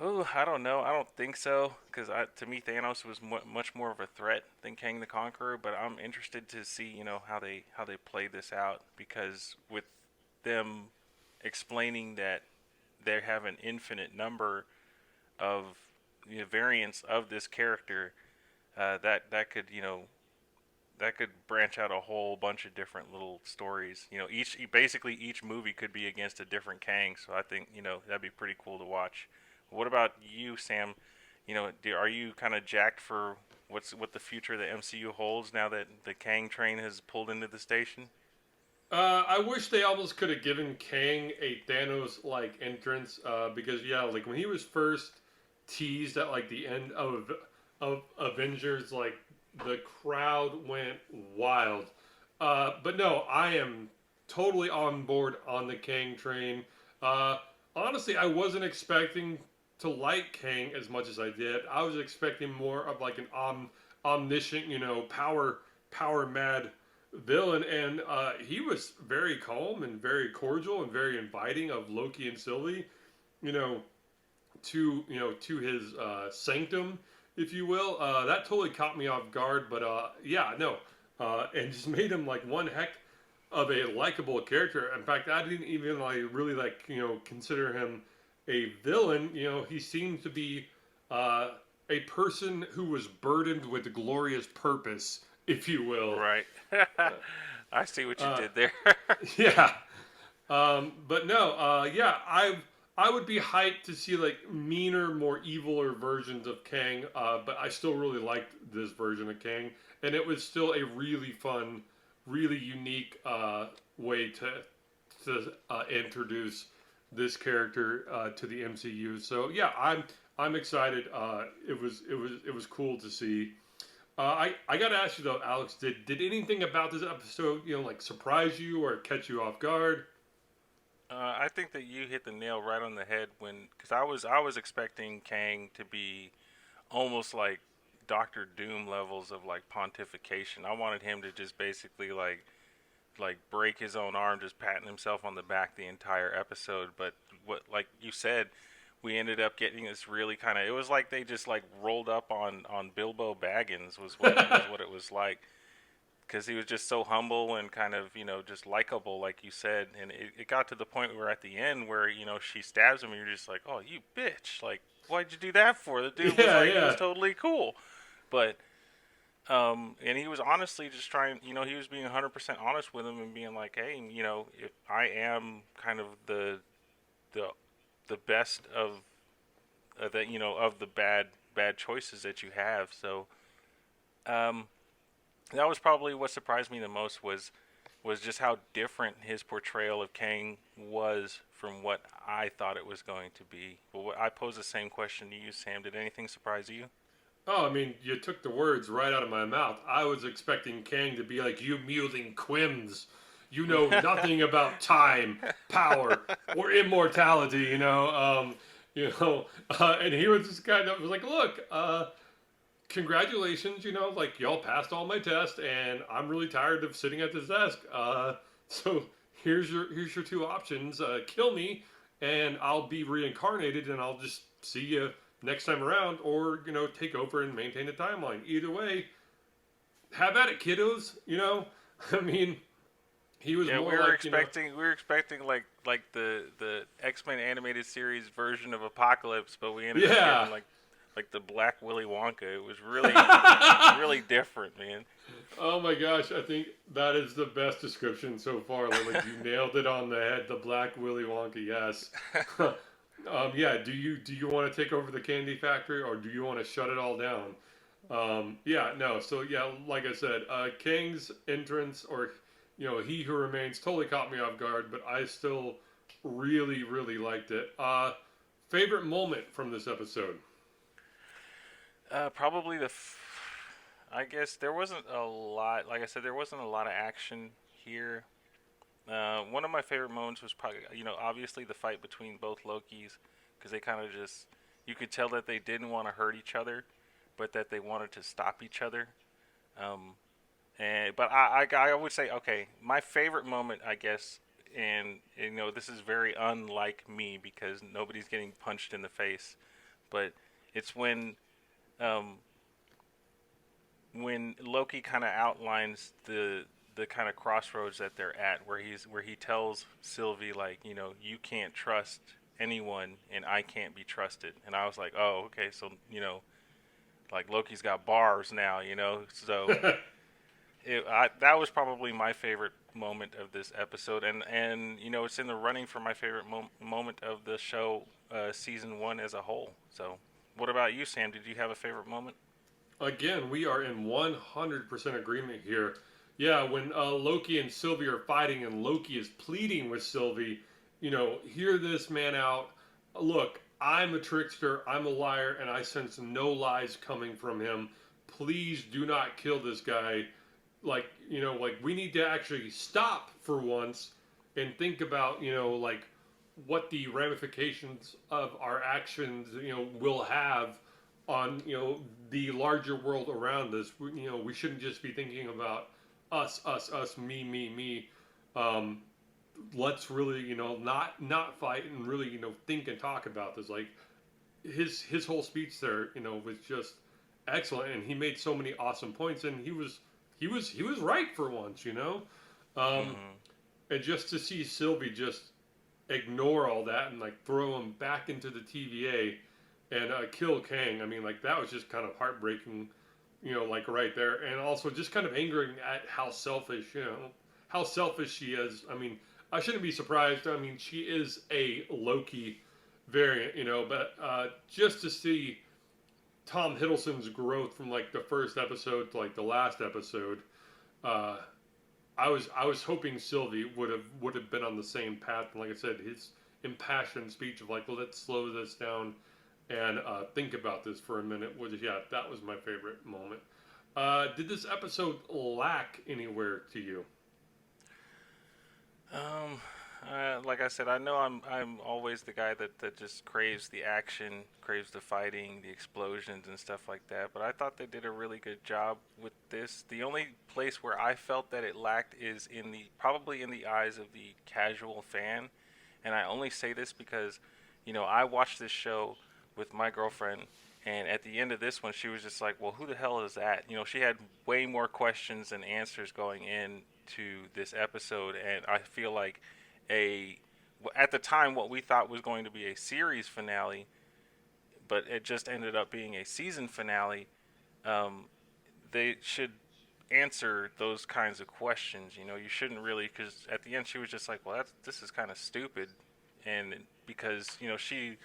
Oh, I don't know. I don't think so, because to me Thanos was much more of a threat than Kang the Conqueror. But I'm interested to see, how they play this out, because with them explaining that they have an infinite number of variants of this character, that could branch out a whole bunch of different little stories. Each movie could be against a different Kang. So I think that'd be pretty cool to watch. What about you, Sam? Are you kind of jacked for what the future of the MCU holds now that the Kang train has pulled into the station? I wish they almost could have given Kang a Thanos like entrance, because yeah, like when he was first teased at like the end of Avengers, like the crowd went wild. But no, I am totally on board on the Kang train. Uh, Honestly, I wasn't expecting to like Kang as much as I did. I was expecting more of like an omniscient, power mad villain, and he was very calm and very cordial and very inviting of Loki and Sylvie, you know, to his sanctum, if you will. That totally caught me off guard, but yeah, no, and just made him like one heck of a likable character. In fact, I didn't even like really like consider him a villain. He seemed to be a person who was burdened with glorious purpose, if you will. Right. Uh, I see what you uh, did there. yeah, but no, yeah, I would be hyped to see like meaner, more eviler versions of Kang. But I still really liked this version of Kang, and it was still a really fun, really unique way to introduce this character to the MCU. So yeah, I'm excited. It was cool to see. I got to ask you though, Alex, did anything about this episode like surprise you or catch you off guard? I think that you hit the nail right on the head because I was expecting Kang to be almost like Doctor Doom levels of like pontification. I wanted him to just basically like break his own arm, just patting himself on the back the entire episode. But what, like you said, we ended up getting this really kind of. It was like they just like rolled up on Bilbo Baggins was what it was like, because he was just so humble and kind of just likable, like you said. And it got to the point where at the end where she stabs him, and you're just like, oh, you bitch, like why'd you do that for? The dude was Yeah, like, he was yeah. totally cool, but and he was honestly just trying, he was being 100% honest with him and being like, hey, if I am kind of the the best of of the bad choices that you have. So um, that was probably what surprised me the most was just how different his portrayal of Kang was from what I thought it was going to be. Well, I pose the same question to you, Sam. Did anything surprise you? Oh, I mean, you took the words right out of my mouth. I was expecting Kang to be like, you mewling quims. You know nothing about time, power, or immortality, and he was just kind of was like, look, congratulations, like y'all passed all my tests, and I'm really tired of sitting at this desk. So here's your two options: kill me, and I'll be reincarnated, and I'll just see you next time around, or take over and maintain the timeline. Either way, have at it, kiddos. I mean, he was Yeah, more like we were expecting like the X-Men animated series version of Apocalypse, but we ended up yeah. getting like the Black Willy Wonka. It was really different, man. Oh my gosh, I think that is the best description so far. Like you nailed it on the head. The Black Willy Wonka, yes. Yeah. Do you want to take over the candy factory, or do you want to shut it all down? Yeah. No. So yeah, like I said, Kang's entrance, or he who remains, totally caught me off guard. But I still really liked it. Favorite moment from this episode? Probably I guess there wasn't a lot. Like I said, there wasn't a lot of action here. One of my favorite moments was probably, obviously the fight between both Lokis, because they kind of just, you could tell that they didn't want to hurt each other, but that they wanted to stop each other. Um, but I would say, okay, my favorite moment, I guess, and this is very unlike me because nobody's getting punched in the face, but it's um, when Loki kind of outlines the kind of crossroads that they're at, where he tells Sylvie, like, you can't trust anyone and I can't be trusted. And I was like, oh, okay, so like Loki's got bars now, so that was probably my favorite moment of this episode, and it's in the running for my favorite moment of the show, season one as a whole. So what about you, Sam? Did you have a favorite moment? Again, we are in 100% agreement here. Yeah, when Loki and Sylvie are fighting and Loki is pleading with Sylvie, hear this man out. Look, I'm a trickster, I'm a liar, and I sense no lies coming from him. Please do not kill this guy. Like we need to actually stop for once and think about, like what the ramifications of our actions, will have on the larger world around us. We shouldn't just be thinking about us, me. Um, let's really not fight and really think and talk about this. Like his whole speech there was just excellent, and he made so many awesome points, and he was right for once. Um, Mm-hmm. and just to see Sylvie just ignore all that and like throw him back into the TVA and kill Kang. I mean, like that was just kind of heartbreaking, like right there, and also just kind of angering at how selfish she is. I mean, I shouldn't be surprised. I mean, she is a Loki variant, but just to see Tom Hiddleston's growth from like the first episode to like the last episode, uh, I was hoping Sylvie would have been on the same path. And like I said, his impassioned speech of like, well, let's slow this down and think about this for a minute. That was my favorite moment. Did this episode lack anywhere to you? Um, like I said, I know I'm always the guy that just craves the action, craves the fighting, the explosions and stuff like that. But I thought they did a really good job with this. The only place where I felt that it lacked is probably in the eyes of the casual fan, and I only say this because, I watched this show with my girlfriend. And at the end of this one, she was just like, "Well, who the hell is that?" She had way more questions than answers going into this episode, and I feel like a at the time what we thought was going to be a series finale, but it just ended up being a season finale. Um, they should answer those kinds of questions. You shouldn't really, because at the end she was just like, "Well, this is kind of stupid," and because she,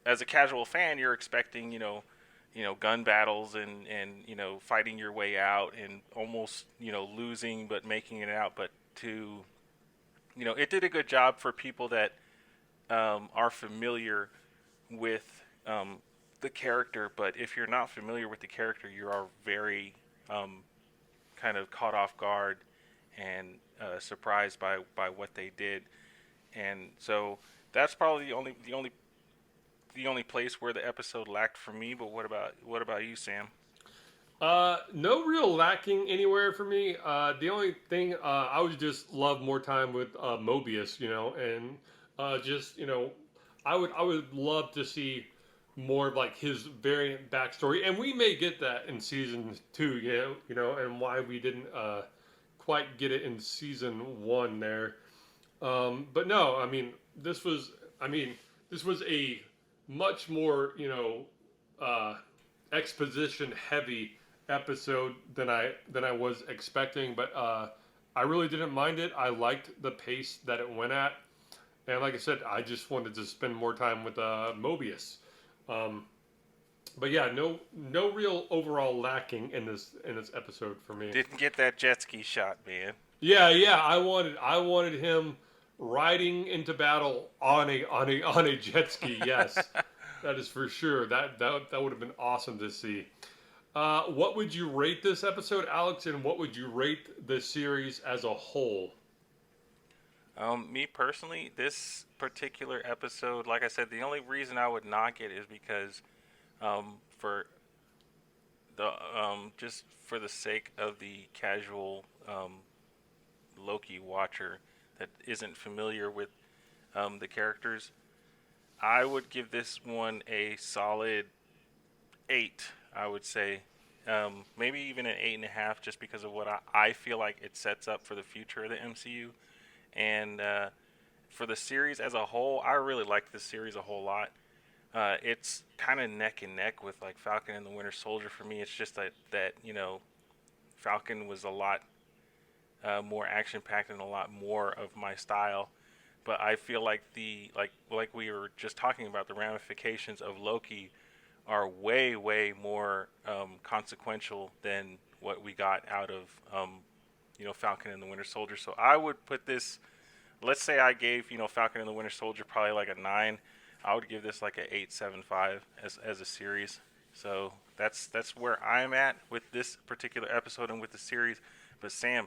as a casual fan, you're expecting gun battles and fighting your way out and almost losing but making it out. But it did a good job for people that are familiar with the character. But if you're not familiar with the character, you are very kind of caught off guard and surprised by what they did. And so that's probably the only place where the episode lacked for me. But what about you, Sam? No real lacking anywhere for me. The only thing I would just love more time with Mobius, and just I would love to see more of like his variant backstory, and we may get that in season two, and why we didn't quite get it in season one there. But no, I mean, this was, I mean, this was a much more, uh, exposition heavy episode than I was expecting. But I really didn't mind it. I liked the pace that it went at, and like I said, I just wanted to spend more time with Mobius. Um, but yeah, no real overall lacking in this episode for me. Didn't get that jet ski shot, man. Yeah, yeah. I wanted him riding into battle on a jet ski. Yes, that is for sure. That would have been awesome to see. What would you rate this episode, Alex? And what would you rate the series as a whole? Me personally, this particular episode, like I said, the only reason I would knock it is because, for the just for the sake of the casual Loki watcher that isn't familiar with the characters, I would give this one a solid 8. I would say, maybe even an 8.5, just because of what I feel like it sets up for the future of the MCU. And for the series as a whole, I really like this series a whole lot. It's kind of neck and neck with like Falcon and the Winter Soldier for me. It's just that Falcon was a lot more action packed and a lot more of my style. But I feel like like we were just talking about, the ramifications of Loki are way more consequential than what we got out of Falcon and the Winter Soldier. So I would put this. Let's say I gave Falcon and the Winter Soldier probably like a 9. I would give this like a 8.75 as a series. So that's where I'm at with this particular episode and with the series. But Sam,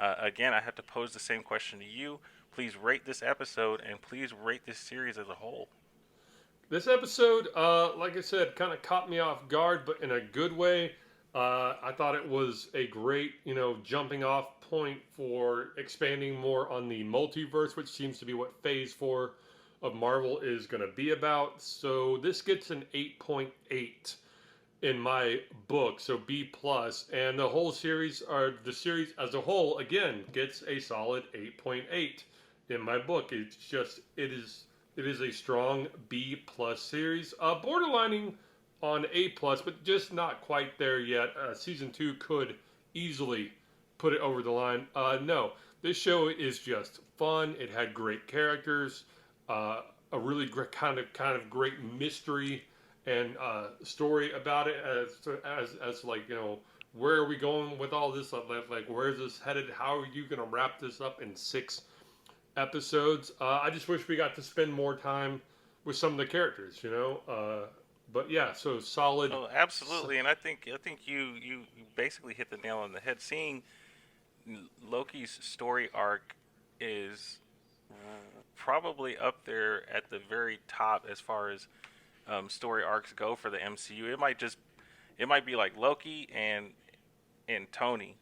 again, I have to pose the same question to you. Please rate this episode and please rate this series as a whole. This episode, like I said, kind of caught me off guard, but in a good way. I thought it was a great, jumping off point for expanding more on the multiverse, which seems to be what Phase 4 of Marvel is going to be about. So this gets an 8.8 in my book, so B plus, and the series as a whole again gets a solid 8.8 in my book. It is a strong B plus series, borderlining on A plus, but just not quite there yet. Season 2 could easily put it over the line. No, this show is just fun. It had great characters, a really great kind of great mystery and story about it as like, where are we going with all this? Like where is this headed? How are you gonna wrap this up in 6 episodes? I just wish we got to spend more time with some of the characters, but yeah, so solid. Oh, absolutely, and I think you basically hit the nail on the head. Seeing Loki's story arc is probably up there at the very top as far as story arcs go for the MCU. It might be like Loki and Tony,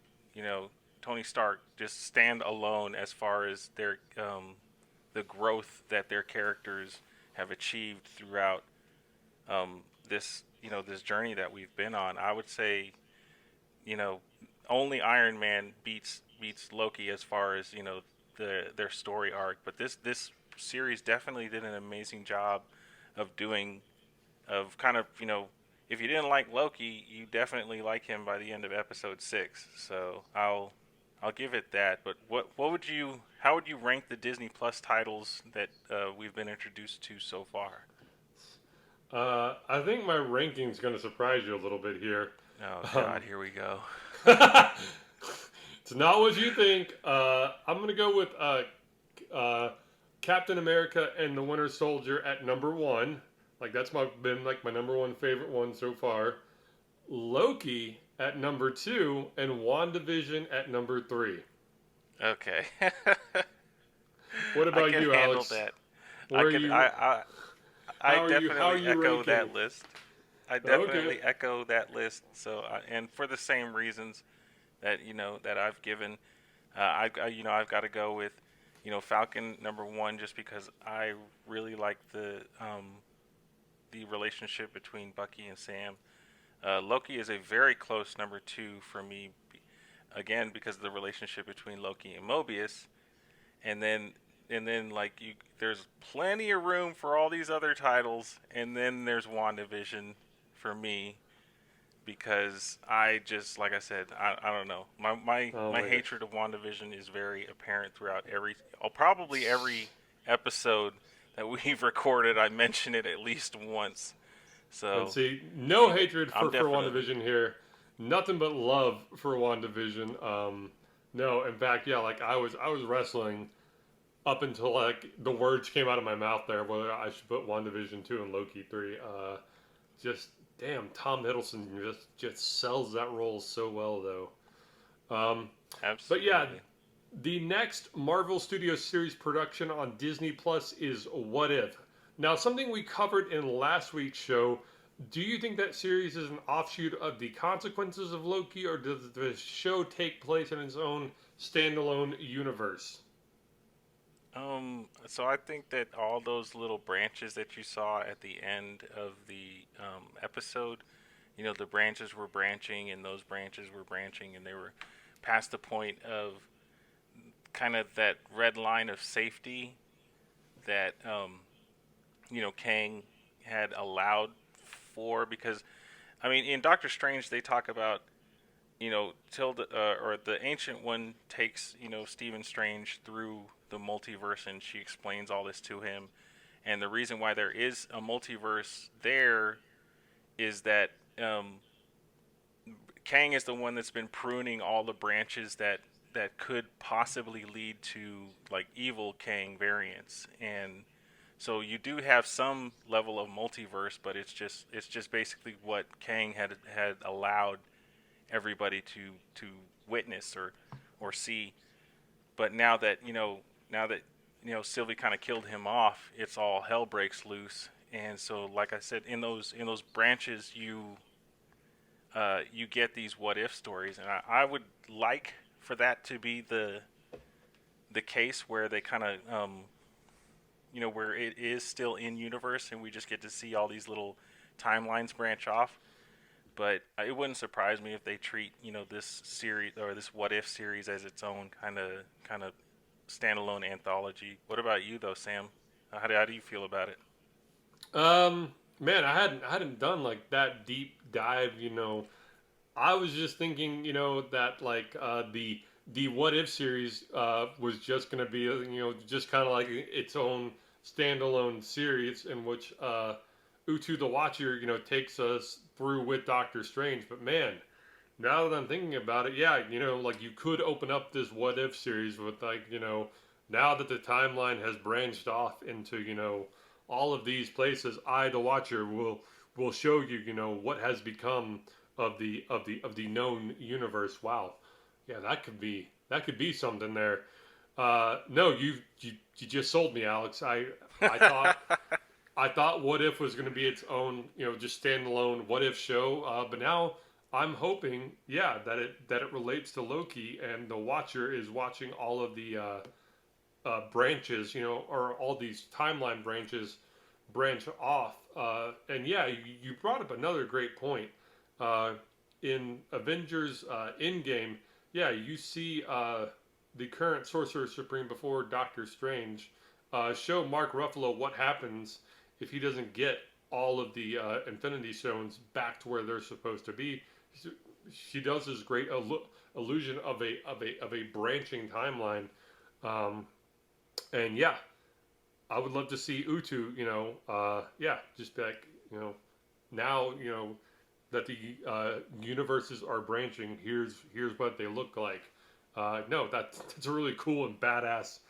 Tony Stark, just stand alone as far as their the growth that their characters have achieved throughout this journey that we've been on. I would say, only Iron Man beats Loki as far as their story arc. But this series definitely did an amazing job of doing, of kind of, if you didn't like Loki, you definitely like him by the end of episode 6. So I'll give it that. But how would you rank the Disney Plus titles that we've been introduced to so far? I think my ranking's going to surprise you a little bit here. Oh God, here we go. It's not what you think. I'm going to go with Captain America and the Winter Soldier at number 1. Like that's been like my number 1 favorite one so far. Loki at number 2 and WandaVision at number 3. Okay. What about I can you, handle Alex? that. Where are you? I How are definitely you echo ranking? that list. I definitely Okay. echo that list. So, and for the same reasons that that I've given, I've got to go with Falcon number 1, just because I really like the relationship between Bucky and Sam. Loki is a very close number two for me, again because of the relationship between Loki and Mobius, and then like there's plenty of room for all these other titles, and then there's WandaVision for me because I just like I said, I don't know, Oh my my gosh. hatred of WandaVision is very apparent throughout probably every episode that we've recorded. I mention it at least once, And so see, no hatred I'm for definitely. WandaVision here. Nothing but love for WandaVision. No, in fact, yeah, like I was wrestling up until like the words came out of my mouth there whether I should put WandaVision 2 and Loki 3. Just damn, Tom Hiddleston just sells that role so well though. But yeah, Absolutely. the next Marvel Studios series production on Disney Plus is What If. Now, something we covered in last week's show. Do you think that series is an offshoot of the consequences of Loki, or does the show take place in its own standalone universe? So I think that all those little branches that you saw at the end of the episode, the branches were branching and those branches were branching and they were past the point of kind of that red line of safety that, Kang had allowed for. Because, I mean, in Doctor Strange, they talk about, Tilda, or the Ancient One takes, Stephen Strange through the multiverse and she explains all this to him. And the reason why there is a multiverse there is that Kang is the one that's been pruning all the branches that could possibly lead to like evil Kang variants. And so you do have some level of multiverse, but it's just basically what Kang had allowed everybody to witness or see. But now that Sylvie kind of killed him off, it's all hell breaks loose. And so, like I said, in those branches, you get these what if stories, and I would like for that to be the case where they kind of where it is still in universe, and we just get to see all these little timelines branch off. But it wouldn't surprise me if they treat this series or this what if series as its own kind of standalone anthology. What about you though, Sam? How do you feel about it? Man, I hadn't done like that deep dive. I was just thinking, that like the What If series was just gonna be, just kind of like its own standalone series in which Utu the Watcher, takes us through with Doctor Strange. But man, now that I'm thinking about it, yeah, like you could open up this What If series with like, now that the timeline has branched off into, all of these places, I, the Watcher, will show you, what has become of the known universe. Wow, yeah, that could be something there. No, you just sold me, Alex. I thought I thought What If was going to be its own, just standalone What If show. But now I'm hoping, yeah, that it relates to Loki and the Watcher is watching all of the branches, or all these timeline branches branch off. And yeah, you brought up another great point. Uh, in Avengers Endgame, yeah, you see the current Sorcerer Supreme before Doctor Strange show Mark Ruffalo what happens if he doesn't get all of the Infinity Stones back to where they're supposed to be. She does this great illusion of a branching timeline. Um, and yeah, I would love to see Utu, yeah, just be like, now, that the universes are branching. Here's what they look like. No, that's a really cool and badass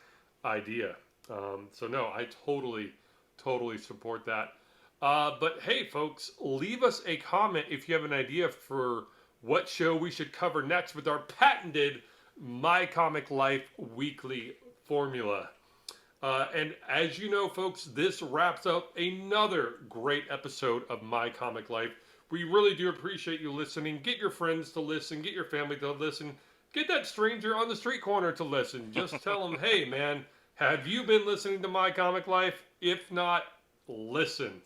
idea. So no, I totally support that. But hey, folks, leave us a comment if you have an idea for what show we should cover next with our patented My Comic Life weekly formula. And as you know, folks, this wraps up another great episode of My Comic Life. We really do appreciate you listening. Get your friends to listen, get your family to listen, get that stranger on the street corner to listen. Just tell them, hey, man, have you been listening to My Comic Life? If not, listen.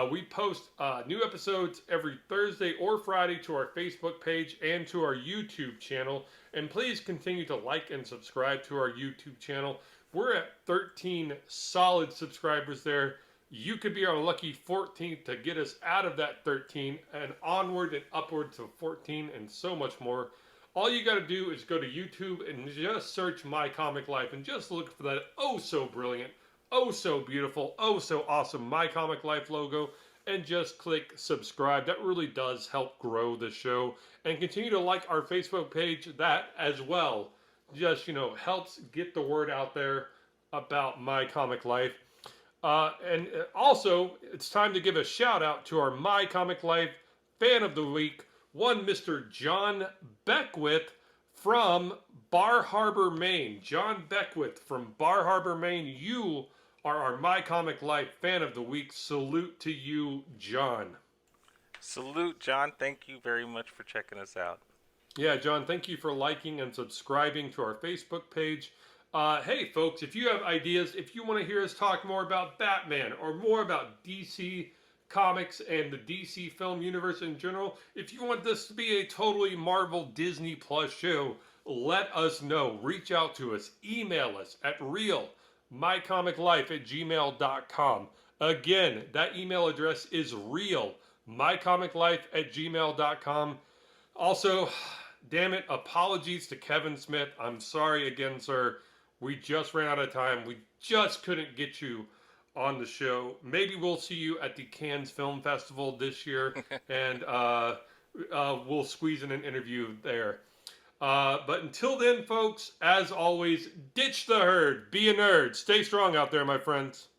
We post new episodes every Thursday or Friday to our Facebook page and to our YouTube channel. And please continue to like and subscribe to our YouTube channel. We're at 13 solid subscribers there. You could be our lucky 14th to get us out of that 13 and onward and upward to 14 and so much more. All you got to do is go to YouTube and just search My Comic Life and just look for that oh so brilliant, oh so beautiful, oh so awesome My Comic Life logo and just click subscribe. That really does help grow the show. And continue to like our Facebook page, that as well. Just, helps get the word out there about My Comic Life. And also, it's time to give a shout out to our My Comic Life Fan of the Week, one Mr. John Beckwith from Bar Harbor, Maine. John Beckwith from Bar Harbor, Maine, you are our My Comic Life Fan of the Week. Salute to you, John. Salute, John. Thank you very much for checking us out. Yeah, John, thank you for liking and subscribing to our Facebook page. Hey, folks, if you have ideas, if you want to hear us talk more about Batman or more about DC Comics and the DC film universe in general, if you want this to be a totally Marvel Disneyplus show, let us know. Reach out to us. Email us at realmycomiclife@gmail.com. Again, that email address is realmycomiclife@gmail.com. Also, damn it, apologies to Kevin Smith. I'm sorry again, sir. We just ran out of time. We just couldn't get you on the show. Maybe we'll see you at the Cannes Film Festival this year, and we'll squeeze in an interview there. But until then, folks, as always, ditch the herd. Be a nerd. Stay strong out there, my friends.